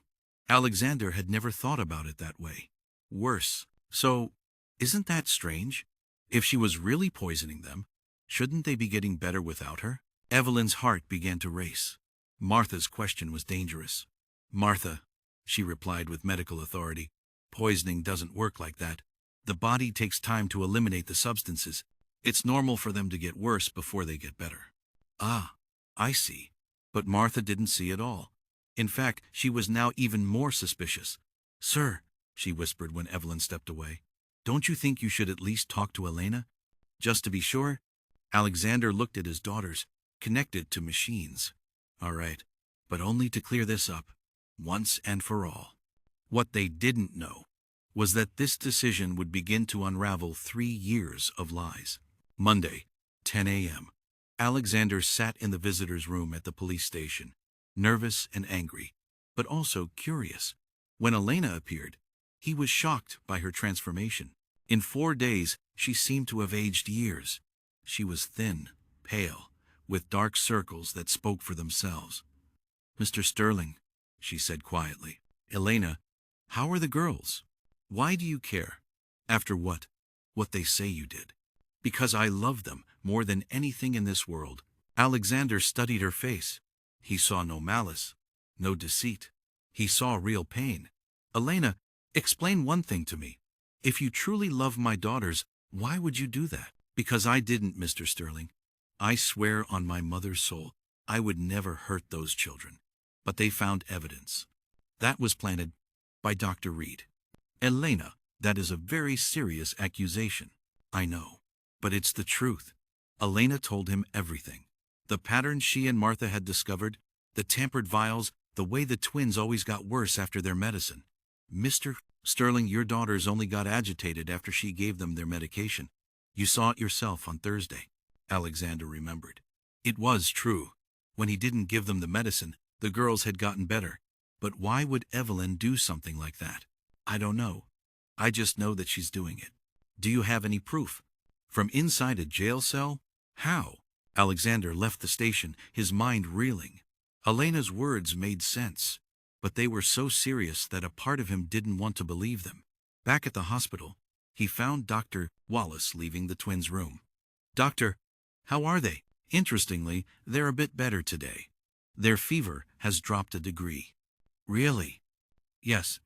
Speaker 1: Alexander had never thought about it that way. Worse. So, isn't that strange? If she was really poisoning them, shouldn't they be getting better without her? Evelyn's heart began to race. Martha's question was dangerous. "Martha," she replied with medical authority, "poisoning doesn't work like that. The body takes time to eliminate the substances. It's normal for them to get worse before they get better." "Ah, I see." But Martha didn't see it all. In fact, she was now even more suspicious. "Sir," she whispered when Evelyn stepped away, "don't you think you should at least talk to Elena? Just to be sure?" Alexander looked at his daughters, connected to machines. "All right, but only to clear this up, once and for all." What they didn't know was that this decision would begin to unravel 3 years of lies. Monday, 10 a.m. Alexander sat in the visitor's room at the police station, nervous and angry, but also curious. When Elena appeared, he was shocked by her transformation. In 4 days, she seemed to have aged years. She was thin, pale, with dark circles that spoke for themselves. "Mr. Sterling," she said quietly. "Elena, how are the girls? Why do you care? After what they say you did?" "Because I love them more than anything in this world." Alexander studied her face. He saw no malice, no deceit. He saw real pain. "Elena, explain one thing to me. If you truly love my daughters, why would you do that?" "Because I didn't, Mr. Sterling. I swear on my mother's soul, I would never hurt those children. But they found evidence. That was planted by Dr. Reed." "Elena, that is a very serious accusation." "I know, but it's the truth." Elena told him everything. The pattern she and Martha had discovered, the tampered vials, the way the twins always got worse after their medicine. "Mr. Sterling, your daughters only got agitated after she gave them their medication. You saw it yourself on Thursday." Alexander remembered. It was true. When he didn't give them the medicine, the girls had gotten better. But why would Evelyn do something like that? "I don't know. I just know that she's doing it." "Do you have any proof? From inside a jail cell? How?" Alexander left the station, his mind reeling. Elena's words made sense, but they were so serious that a part of him didn't want to believe them. Back at the hospital, he found Dr. Wallace leaving the twins' room. "Doctor, how are they?" "Interestingly, they're a bit better today. Their fever has dropped a degree." "Really?" "Yes.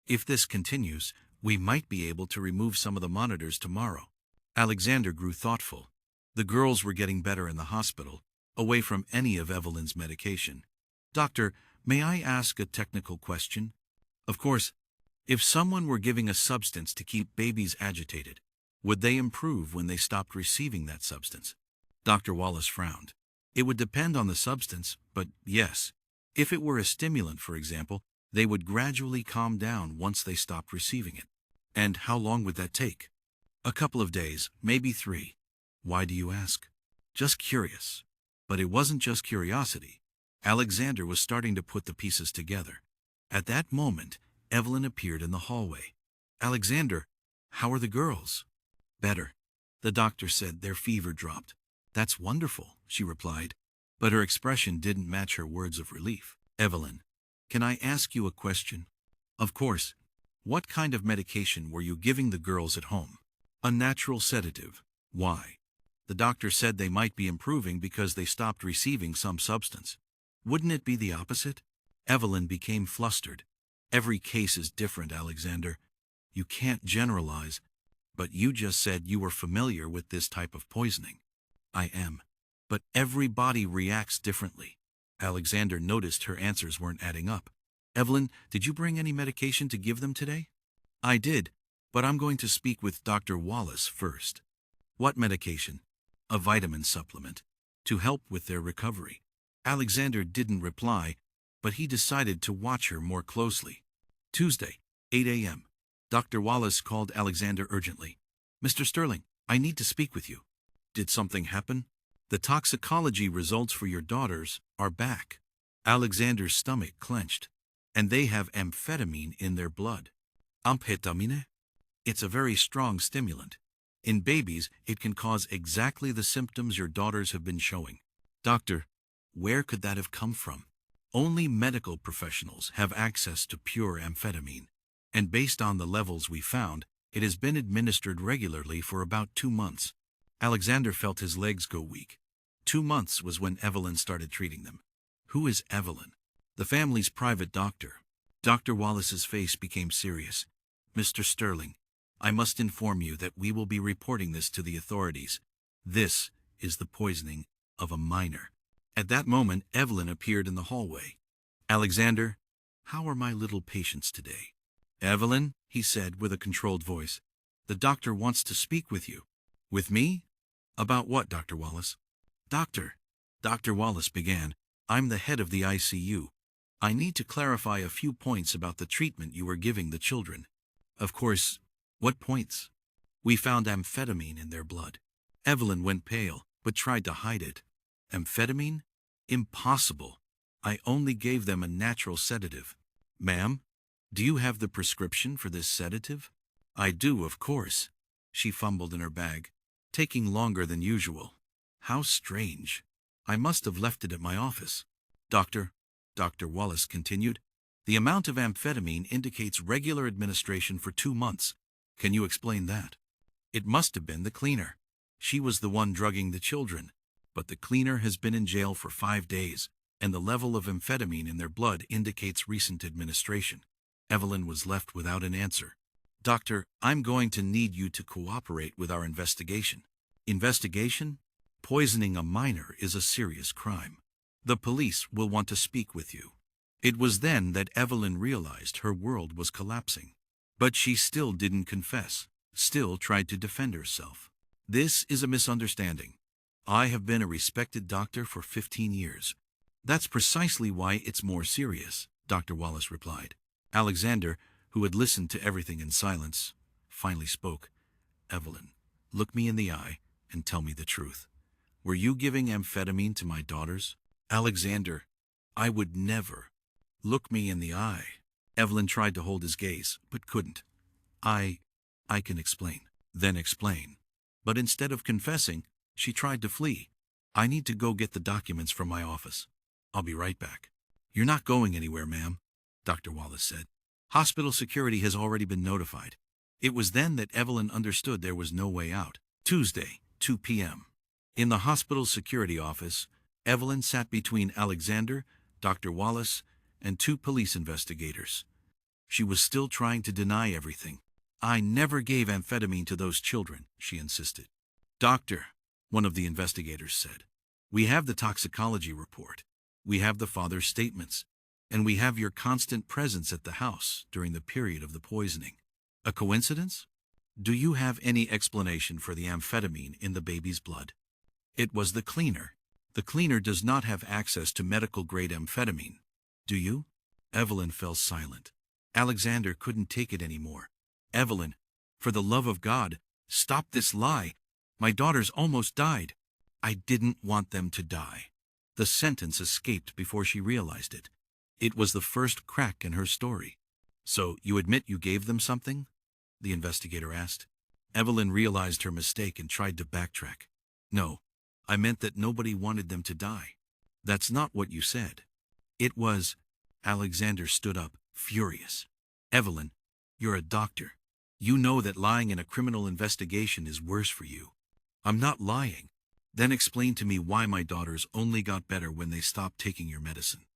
Speaker 1: If this continues, we might be able to remove some of the monitors tomorrow." Alexander grew thoughtful. The girls were getting better in the hospital, away from any of Evelyn's medication. "Doctor, may I ask a technical question?" "Of course. If someone were giving a substance to keep babies agitated, would they improve when they stopped receiving that substance?" Dr. Wallace frowned. "It would depend on the substance, but yes. If it were a stimulant, for example, they would gradually calm down once they stopped receiving it." "And how long would that take?" "A couple of days, maybe 3. "Why do you ask?" "Just curious." But it wasn't just curiosity. Alexander was starting to put the pieces together. At that moment, Evelyn appeared in the hallway. "Alexander, how are the girls?" "Better. The doctor said their fever dropped." "That's wonderful," she replied, but her expression didn't match her words of relief. "Evelyn, can I ask you a question?" "Of course." "What kind of medication were you giving the girls at home?" "A natural sedative." "Why?" "The doctor said they might be improving because they stopped receiving some substance." "Wouldn't it be the opposite?" Evelyn became flustered. "Every case is different, Alexander. You can't generalize. But you just said you were familiar with this type of poisoning." "I am. But every body reacts differently." Alexander noticed her answers weren't adding up. "Evelyn, did you bring any medication to give them today?" "I did, but I'm going to speak with Dr. Wallace first." "What medication?" "A vitamin supplement, to help with their recovery." Alexander didn't reply, but he decided to watch her more closely. Tuesday, 8 a.m. Dr. Wallace called Alexander urgently. "Mr. Sterling, I need to speak with you." "Did something happen?" "The toxicology results for your daughters are back." Alexander's stomach clenched. "And they have amphetamine in their blood." "Amphetamine?" "It's a very strong stimulant. In babies, it can cause exactly the symptoms your daughters have been showing." "Doctor, where could that have come from?" "Only medical professionals have access to pure amphetamine, and based on the levels we found, it has been administered regularly for about 2 months." Alexander felt his legs go weak. 2 months was when Evelyn started treating them. "Who is Evelyn?" "The family's private doctor." Dr. Wallace's face became serious. "Mr. Sterling, I must inform you that we will be reporting this to the authorities. This is the poisoning of a minor." At that moment, Evelyn appeared in the hallway. "Alexander, how are my little patients today?" "Evelyn," he said with a controlled voice, "the doctor wants to speak with you." "With me? About what, Dr. Wallace?" "Doctor," Dr. Wallace began, "I'm the head of the ICU. I need to clarify a few points about the treatment you were giving the children." "Of course. What points?" "We found amphetamine in their blood." Evelyn went pale, but tried to hide it. "Amphetamine? Impossible. I only gave them a natural sedative." "Ma'am, do you have the prescription for this sedative?" "I do, of course." She fumbled in her bag, taking longer than usual. "How strange. I must have left it at my office." Dr. Wallace continued, "The amount of amphetamine indicates regular administration for 2 months. Can you explain that?" "It must have been the cleaner. She was the one drugging the children. But the cleaner has been in jail for 5 days, and the level of amphetamine in their blood indicates recent administration." Evelyn was left without an answer. "Doctor, I'm going to need you to cooperate with our investigation." "Investigation? Poisoning a minor is a serious crime. The police will want to speak with you." It was then that Evelyn realized her world was collapsing. But she still didn't confess, still tried to defend herself. "This is a misunderstanding. I have been a respected doctor for 15 years. "That's precisely why it's more serious," Dr. Wallace replied. Alexander, who had listened to everything in silence, finally spoke. "Evelyn, look me in the eye and tell me the truth. Were you giving amphetamine to my daughters?" "Alexander, I would never." "Look me in the eye." Evelyn tried to hold his gaze, but couldn't. I can explain." "Then explain." But instead of confessing, she tried to flee. I need to go get the documents from my office. I'll be right back. You're not going anywhere, ma'am, Dr. Wallace said. Hospital security has already been notified. It was then that Evelyn understood there was no way out. Tuesday, 2 p.m. In the hospital security office, Evelyn sat between Alexander, Dr. Wallace, and two police investigators. She was still trying to deny everything. I never gave amphetamine to those children, she insisted. Doctor, one of the investigators said, we have the toxicology report. We have the father's statements. And we have your constant presence at the house during the period of the poisoning. A coincidence? Do you have any explanation for the amphetamine in the baby's blood? It was the cleaner. The cleaner does not have access to medical-grade amphetamine. Do you? Evelyn fell silent. Alexander couldn't take it anymore. Evelyn, for the love of God, stop this lie. My daughters almost died. I didn't want them to die. The sentence escaped before she realized it. It was the first crack in her story. So, you admit you gave them something? The investigator asked. Evelyn realized her mistake and tried to backtrack. No, I meant that nobody wanted them to die. That's not what you said. It was. Alexander stood up, furious. Evelyn, you're a doctor. You know that lying in a criminal investigation is worse for you. I'm not lying. Then explain to me why my daughters only got better when they stopped taking your medicine.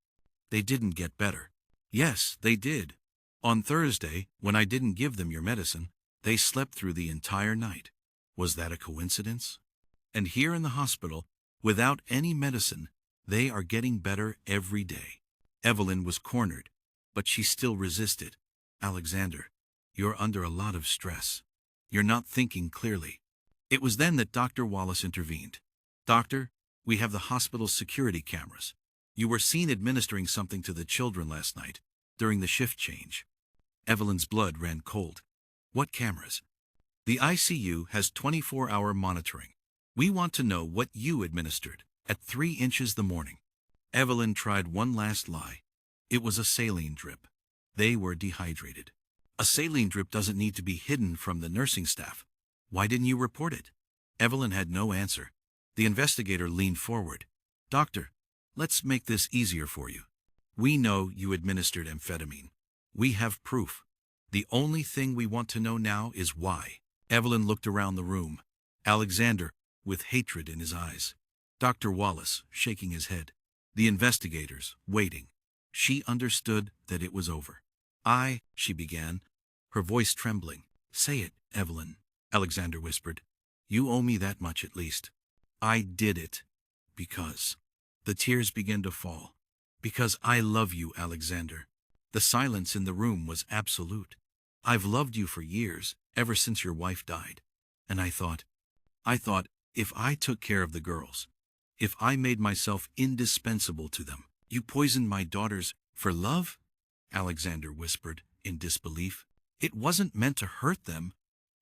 Speaker 1: They didn't get better. Yes, they did. On Thursday, when I didn't give them your medicine, they slept through the entire night. Was that a coincidence? And here in the hospital, without any medicine, they are getting better every day. Evelyn was cornered, but she still resisted. Alexander, you're under a lot of stress. You're not thinking clearly. It was then that Dr. Wallace intervened. Doctor, we have the hospital's security cameras. You were seen administering something to the children last night, during the shift change. Evelyn's blood ran cold. What cameras? The ICU has 24-hour monitoring. We want to know what you administered at 3 inches the morning. Evelyn tried one last lie. It was a saline drip. They were dehydrated. A saline drip doesn't need to be hidden from the nursing staff. Why didn't you report it? Evelyn had no answer. The investigator leaned forward. Doctor, let's make this easier for you. We know you administered amphetamine. We have proof. The only thing we want to know now is why. Evelyn looked around the room. Alexander, with hatred in his eyes. Dr. Wallace, shaking his head. The investigators, waiting. She understood that it was over. She began, her voice trembling. Say it, Evelyn, Alexander whispered. You owe me that much at least. I did it. Because. The tears began to fall. Because I love you, Alexander. The silence in the room was absolute. I've loved you for years, ever since your wife died. And I thought, if I took care of the girls, if I made myself indispensable to them, you poisoned my daughters for love? Alexander whispered, in disbelief. It wasn't meant to hurt them.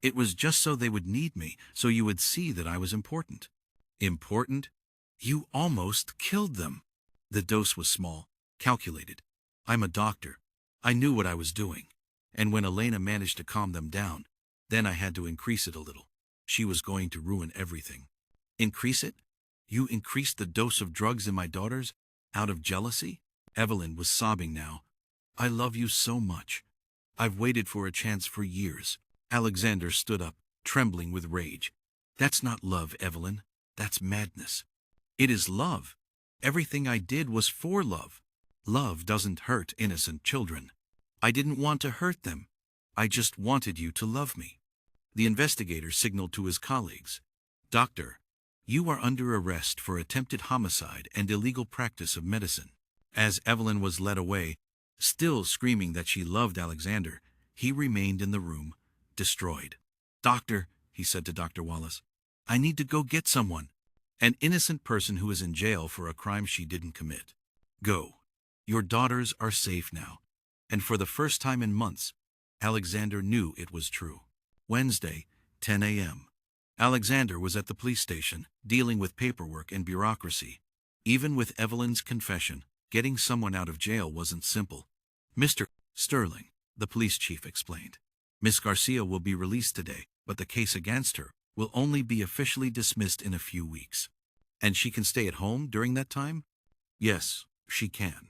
Speaker 1: It was just so they would need me, so you would see that I was important. Important? You almost killed them. The dose was small, calculated. I'm a doctor. I knew what I was doing. And when Elena managed to calm them down, then I had to increase it a little. She was going to ruin everything. Increase it? You increased the dose of drugs in my daughters? Out of jealousy? Evelyn was sobbing now. I love you so much. I've waited for a chance for years. Alexander stood up, trembling with rage. That's not love, Evelyn. That's madness. It is love. Everything I did was for love. Love doesn't hurt innocent children. I didn't want to hurt them. I just wanted you to love me. The investigator signaled to his colleagues. Doctor, you are under arrest for attempted homicide and illegal practice of medicine. As Evelyn was led away, still screaming that she loved Alexander, he remained in the room, destroyed. Doctor, he said to Dr. Wallace, I need to go get someone. An innocent person who is in jail for a crime she didn't commit. Go. Your daughters are safe now. And for the first time in months, Alexander knew it was true. Wednesday, 10 a.m. Alexander was at the police station, dealing with paperwork and bureaucracy. Even with Evelyn's confession, getting someone out of jail wasn't simple. Mr. Sterling, the police chief explained. Miss Garcia will be released today, but the case against her will only be officially dismissed in a few weeks. And she can stay at home during that time? Yes, she can.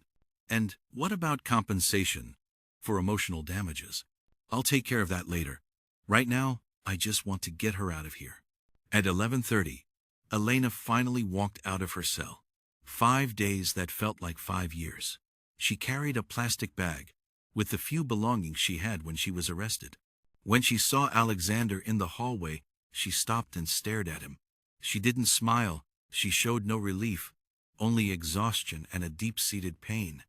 Speaker 1: And what about compensation for emotional damages? I'll take care of that later. Right now, I just want to get her out of here. At 11:30, Elena finally walked out of her cell. 5 days that felt like 5 years. She carried a plastic bag with the few belongings she had when she was arrested. When she saw Alexander in the hallway, she stopped and stared at him. She didn't smile. She showed no relief, only exhaustion and a deep-seated pain.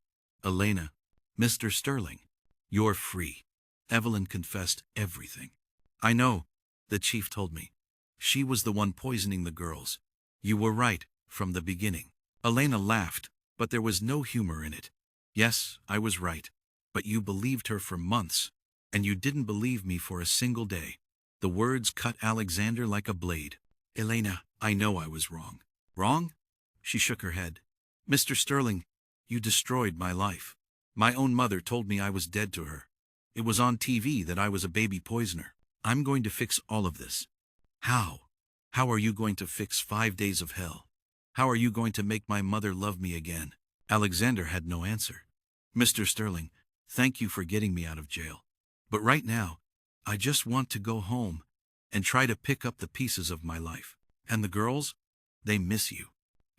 Speaker 1: Elena, Mr. Sterling, you're free. Evelyn confessed everything. I know, the chief told me. She was the one poisoning the girls. You were right from the beginning. Elena laughed, but there was no humor in it. Yes, I was right. But you believed her for months, and you didn't believe me for a single day. The words cut Alexander like a blade. Elena, I know I was wrong. Wrong? She shook her head. Mr. Sterling, you destroyed my life. My own mother told me I was dead to her. It was on TV that I was a baby poisoner. I'm going to fix all of this. How? How are you going to fix 5 days of hell? How are you going to make my mother love me again? Alexander had no answer. Mr. Sterling, thank you for getting me out of jail. But right now, I just want to go home and try to pick up the pieces of my life. And the girls? They miss you.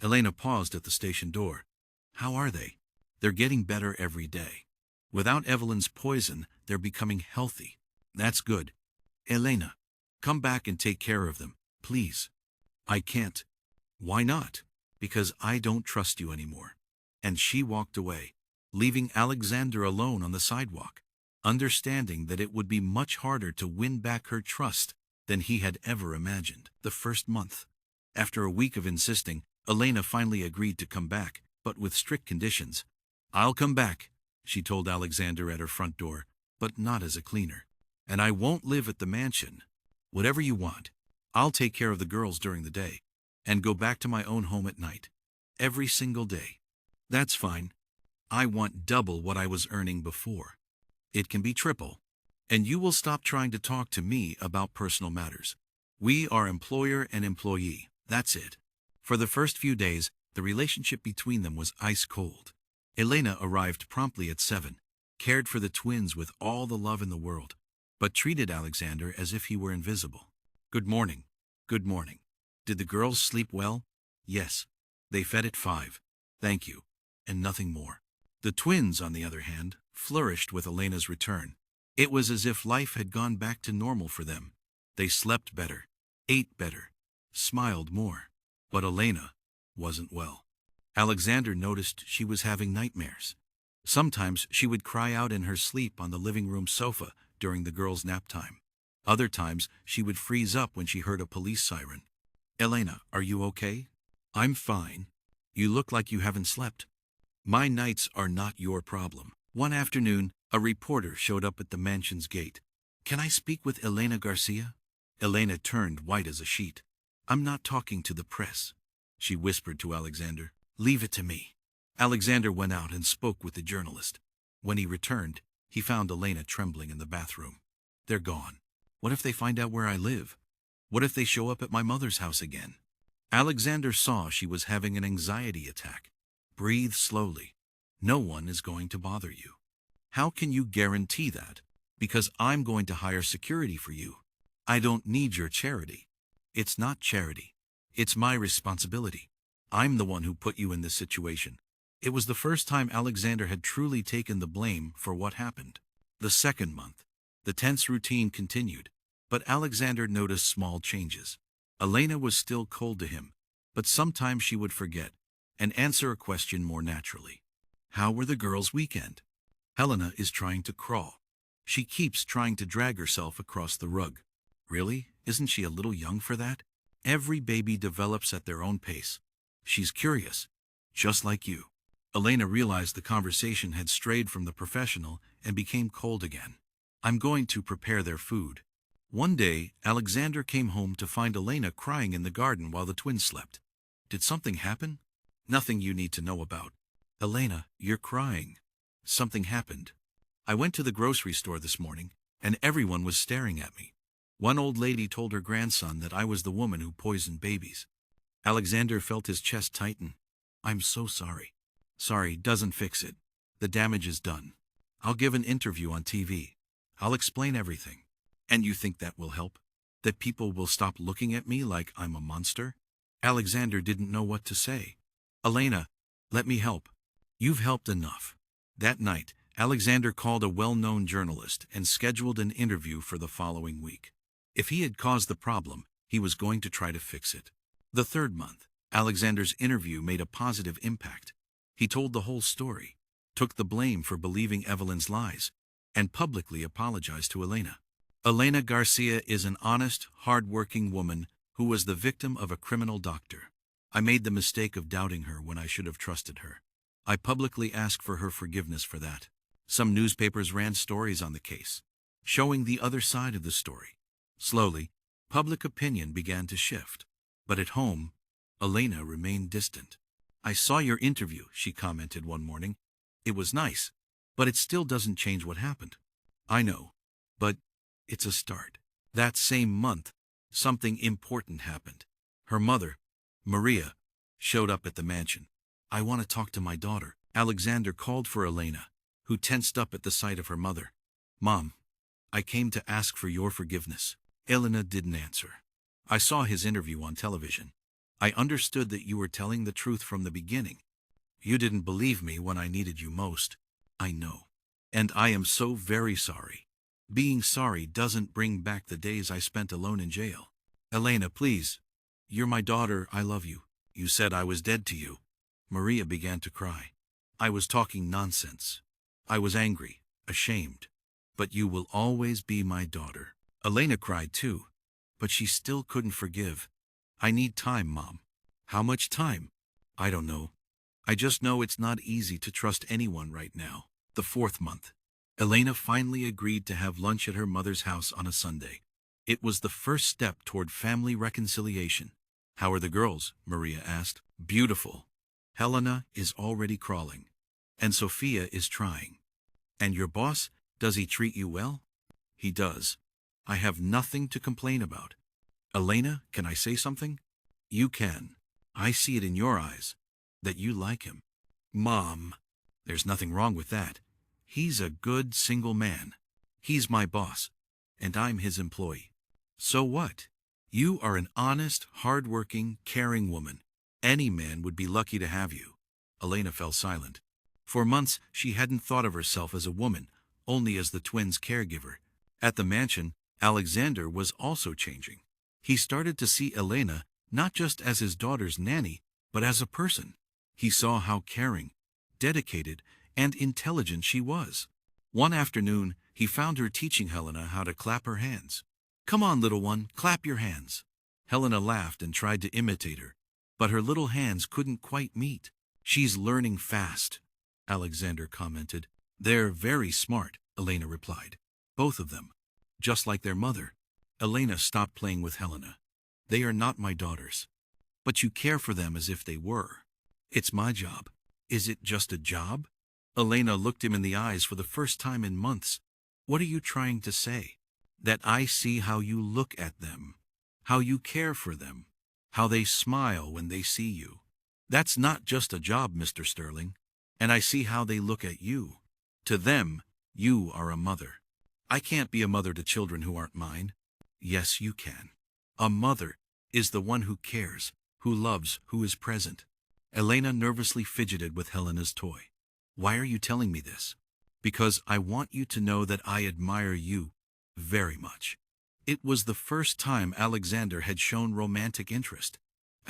Speaker 1: Elena paused at the station door. How are they? They're getting better every day. Without Evelyn's poison, they're becoming healthy. That's good. Elena, come back and take care of them, please. I can't. Why not? Because I don't trust you anymore. And she walked away, leaving Alexander alone on the sidewalk, understanding that it would be much harder to win back her trust than he had ever imagined. The first month. After a week of insisting, Elena finally agreed to come back, but with strict conditions. I'll come back, she told Alexander at her front door, but not as a cleaner. And I won't live at the mansion. Whatever you want. I'll take care of the girls during the day and go back to my own home at night. Every single day. That's fine. I want double what I was earning before. It can be triple. And you will stop trying to talk to me about personal matters. We are employer and employee. That's it. For the first few days, the relationship between them was ice cold. Elena arrived promptly at 7, cared for the twins with all the love in the world, but treated Alexander as if he were invisible. Good morning. Good morning. Did the girls sleep well? Yes. They fed at 5. Thank you. And nothing more. The twins, on the other hand, flourished with Elena's return. It was as if life had gone back to normal for them. They slept better, ate better, smiled more. But Elena wasn't well. Alexander noticed she was having nightmares. Sometimes she would cry out in her sleep on the living room sofa during the girls' nap time. Other times she would freeze up when she heard a police siren. Elena, are you okay? I'm fine. You look like you haven't slept. My nights are not your problem. One afternoon, a reporter showed up at the mansion's gate. Can I speak with Elena Garcia? Elena turned white as a sheet. I'm not talking to the press, she whispered to Alexander. Leave it to me. Alexander went out and spoke with the journalist. When he returned, he found Elena trembling in the bathroom. They're gone. What if they find out where I live? What if they show up at my mother's house again? Alexander saw she was having an anxiety attack. Breathe slowly. No one is going to bother you. How can you guarantee that? Because I'm going to hire security for you. I don't need your charity. It's not charity. It's my responsibility. I'm the one who put you in this situation. It was the first time Alexander had truly taken the blame for what happened. The second month, the tense routine continued, but Alexander noticed small changes. Elena was still cold to him, but sometimes she would forget and answer a question more naturally. How were the girls' weekend? Helena is trying to crawl. She keeps trying to drag herself across the rug. Really? Isn't she a little young for that? Every baby develops at their own pace. She's curious, just like you. Elena realized the conversation had strayed from the professional and became cold again. I'm going to prepare their food. One day, Alexander came home to find Elena crying in the garden while the twins slept. Did something happen? Nothing you need to know about. Elena, you're crying. Something happened. I went to the grocery store this morning, and everyone was staring at me. One old lady told her grandson that I was the woman who poisoned babies. Alexander felt his chest tighten. I'm so sorry. Sorry doesn't fix it. The damage is done. I'll give an interview on TV. I'll explain everything. And you think that will help? That people will stop looking at me like I'm a monster? Alexander didn't know what to say. Elena, let me help. You've helped enough. That night, Alexander called a well-known journalist and scheduled an interview for the following week. If he had caused the problem, he was going to try to fix it. The third month, Alexander's interview made a positive impact. He told the whole story, took the blame for believing Evelyn's lies, and publicly apologized to Elena. Elena Garcia is an honest, hard-working woman who was the victim of a criminal doctor. I made the mistake of doubting her when I should have trusted her. I publicly ask for her forgiveness for that. Some newspapers ran stories on the case, showing the other side of the story. Slowly, public opinion began to shift. But at home, Elena remained distant. I saw your interview, she commented one morning. It was nice, but it still doesn't change what happened. I know, but it's a start. That same month, something important happened. Her mother, Maria, showed up at the mansion. I want to talk to my daughter. Alexander called for Elena, who tensed up at the sight of her mother. Mom, I came to ask for your forgiveness. Elena didn't answer. I saw his interview on television. I understood that you were telling the truth from the beginning. You didn't believe me when I needed you most. I know. And I am so very sorry. Being sorry doesn't bring back the days I spent alone in jail. Elena, please. You're my daughter, I love you. You said I was dead to you. Maria began to cry. I was talking nonsense. I was angry, ashamed. But you will always be my daughter. Elena cried too, but she still couldn't forgive. I need time, Mom. How much time? I don't know. I just know it's not easy to trust anyone right now. The fourth month. Elena finally agreed to have lunch at her mother's house on a Sunday. It was the first step toward family reconciliation. How are the girls? Maria asked. Beautiful. Helena is already crawling. And Sofia is trying. And your boss, does he treat you well? He does. I have nothing to complain about. Elena, can I say something? You can. I see it in your eyes. That you like him. Mom. There's nothing wrong with that. He's a good single man. He's my boss. And I'm his employee. So what? You are an honest, hard-working, caring woman. Any man would be lucky to have you. Elena fell silent. For months, she hadn't thought of herself as a woman, only as the twins' caregiver. At the mansion, Alexander was also changing. He started to see Elena not just as his daughter's nanny, but as a person. He saw how caring, dedicated, and intelligent she was. One afternoon, he found her teaching Helena how to clap her hands. Come on, little one, clap your hands. Helena laughed and tried to imitate her, but her little hands couldn't quite meet. She's learning fast, Alexander commented. They're very smart, Elena replied. Both of them. Just like their mother. Elena stopped playing with Helena. They are not my daughters. But you care for them as if they were. It's my job. Is it just a job? Elena looked him in the eyes for the first time in months. What are you trying to say? That I see how you look at them. How you care for them. How they smile when they see you. That's not just a job, Mr. Sterling. And I see how they look at you. To them, you are a mother. I can't be a mother to children who aren't mine. Yes, you can. A mother is the one who cares, who loves, who is present. Elena nervously fidgeted with Helena's toy. Why are you telling me this? Because I want you to know that I admire you very much. It was the first time Alexander had shown romantic interest,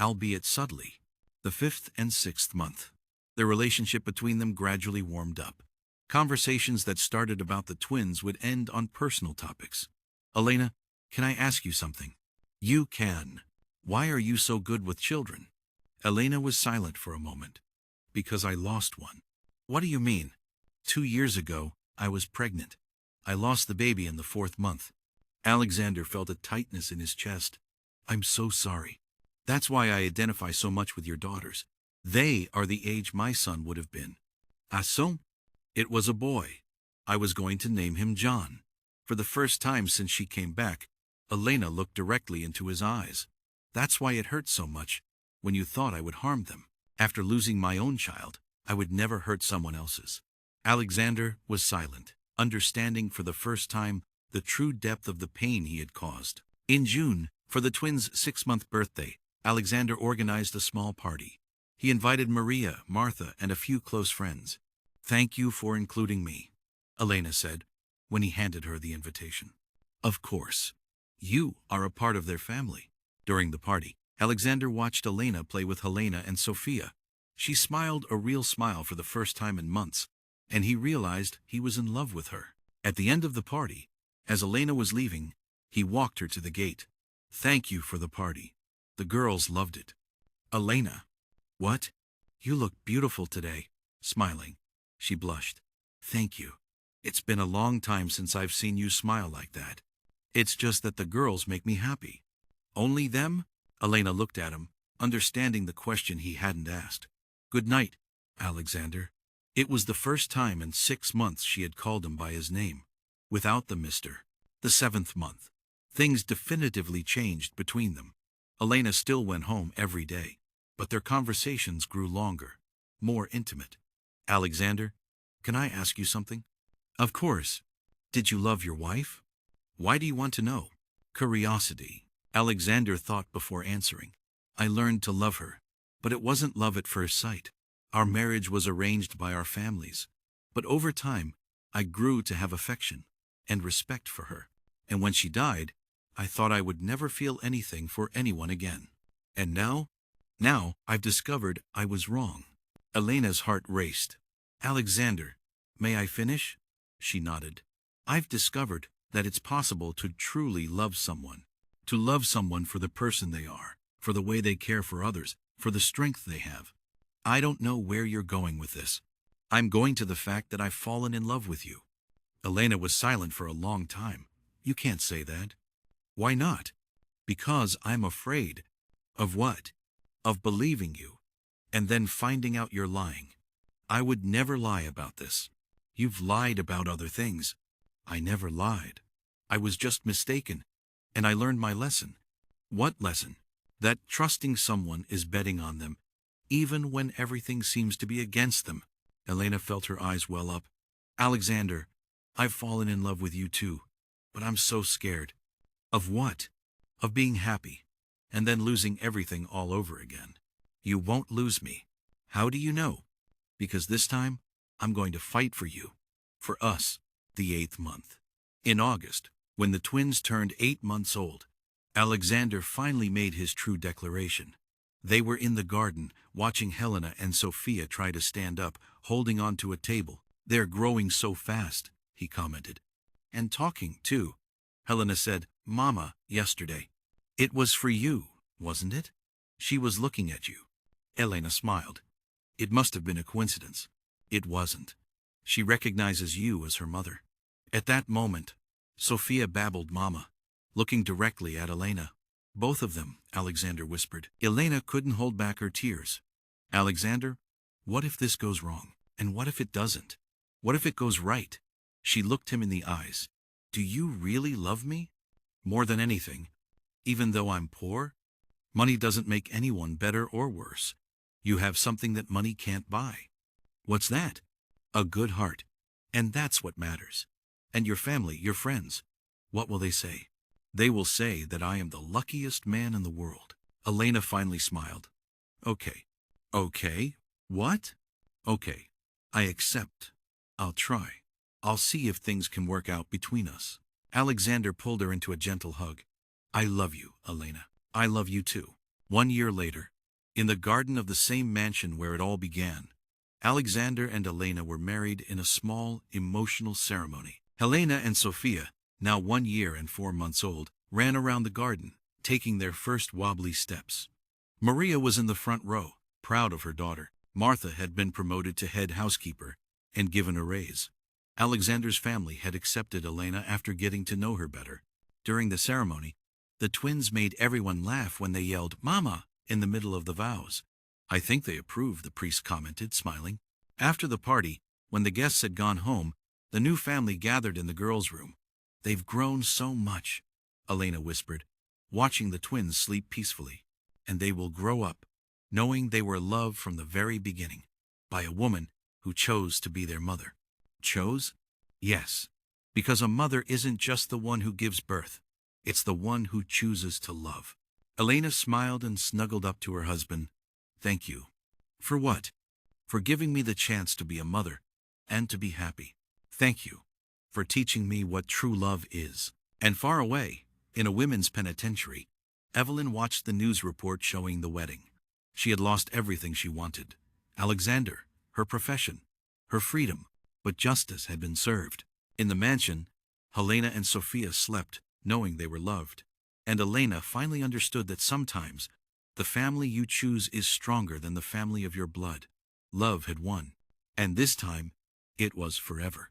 Speaker 1: albeit subtly. The fifth and sixth month. The relationship between them gradually warmed up. Conversations that started about the twins would end on personal topics. Elena, can I ask you something? You can. Why are you so good with children? Elena was silent for a moment. Because I lost one. What do you mean? 2 years ago, I was pregnant. I lost the baby in the fourth month. Alexander felt a tightness in his chest. I'm so sorry. That's why I identify so much with your daughters. They are the age my son would have been. Ah, so? It was a boy. I was going to name him John. For the first time since she came back, Elena looked directly into his eyes. That's why it hurt so much. when you thought I would harm them. After losing my own child, I would never hurt someone else's." Alexander was silent, understanding for the first time the true depth of the pain he had caused. In June, for the twins' 6-month birthday, Alexander organized a small party. He invited Maria, Martha, and a few close friends. "Thank you for including me," Elena said, when he handed her the invitation. "Of course. You are a part of their family." During the party, Alexander watched Elena play with Helena and Sofia. She smiled a real smile for the first time in months, and he realized he was in love with her. At the end of the party, as Elena was leaving, he walked her to the gate. "Thank you for the party. The girls loved it." "Elena." "What? You look beautiful today." Smiling, she blushed. "Thank you. It's been a long time since I've seen you smile like that. It's just that the girls make me happy." "Only them?" Elena looked at him, understanding the question he hadn't asked. "Good night, Alexander." It was the first time in 6 months she had called him by his name, without the mister. The 7th month, things definitively changed between them. Elena still went home every day, but their conversations grew longer, more intimate. "Alexander, can I ask you something?" "Of course. Did you love your wife?" "Why do you want to know?" "Curiosity." Alexander thought before answering. "I learned to love her, but it wasn't love at first sight. Our marriage was arranged by our families, but over time, I grew to have affection and respect for her. And when she died, I thought I would never feel anything for anyone again. And now I've discovered I was wrong." Elena's heart raced. "Alexander, may I finish?" She nodded. "I've discovered that it's possible to truly love someone. To love someone for the person they are, for the way they care for others, for the strength they have. I don't know where you're going with this. I'm going to the fact that I've fallen in love with you." Elena was silent for a long time. "You can't say that." "Why not?" "Because I'm afraid." "Of what?" "Of believing you, and then finding out you're lying." "I would never lie about this." "You've lied about other things." "I never lied. I was just mistaken, and I learned my lesson." "What lesson?" "That trusting someone is betting on them, even when everything seems to be against them." Elena felt her eyes well up. "Alexander, I've fallen in love with you too, but I'm so scared." "Of what?" "Of being happy, and then losing everything all over again." "You won't lose me." "How do you know?" "Because this time, I'm going to fight for you. For us." The 8th month. In August, when the twins turned 8 months old, Alexander finally made his true declaration. They were in the garden, watching Helena and Sofia try to stand up, holding onto a table. "They're growing so fast," he commented. "And talking, too." Helena said, "Mama, yesterday. It was for you, wasn't it?" "She was looking at you." Elena smiled. "It must have been a coincidence." "It wasn't. She recognizes you as her mother." At that moment, Sofia babbled Mama, looking directly at Elena. "Both of them," Alexander whispered. Elena couldn't hold back her tears. "Alexander, what if this goes wrong? And what if it doesn't? What if it goes right?" She looked him in the eyes. "Do you really love me?" "More than anything. Even though I'm poor? Money doesn't make anyone better or worse. You have something that money can't buy." "What's that?" "A good heart. And that's what matters. And your family, your friends. What will they say?" "They will say that I am the luckiest man in the world." Elena finally smiled. "Okay." "Okay? What?" "Okay. I accept. I'll try. I'll see if things can work out between us." Alexander pulled her into a gentle hug. "I love you, Elena. I love you too." 1 year later, in the garden of the same mansion where it all began, Alexander and Elena were married in a small, emotional ceremony. Helena and Sofia, now 1 year and 4 months old, ran around the garden, taking their first wobbly steps. Maria was in the front row, proud of her daughter. Martha had been promoted to head housekeeper and given a raise. Alexander's family had accepted Elena after getting to know her better. During the ceremony, the twins made everyone laugh when they yelled, "Mama," in the middle of the vows. "I think they approve," the priest commented, smiling. After the party, when the guests had gone home, the new family gathered in the girls' room. "They've grown so much," Elena whispered, watching the twins sleep peacefully. "And they will grow up." knowing they were loved from the very beginning by a woman who chose to be their mother. Chose? Yes, because a mother isn't just the one who gives birth, it's the one who chooses to love. Elena smiled and snuggled up to her husband. Thank you. For what? For giving me the chance to be a mother and to be happy. Thank you for teaching me what true love is. And far away, in a women's penitentiary, Evelyn watched the news report showing the wedding. She had lost everything she wanted. Alexander, her profession, her freedom, but justice had been served. In the mansion, Helena and Sofia slept, knowing they were loved. And Elena finally understood that sometimes the family you choose is stronger than the family of your blood. Love had won. And this time, it was forever.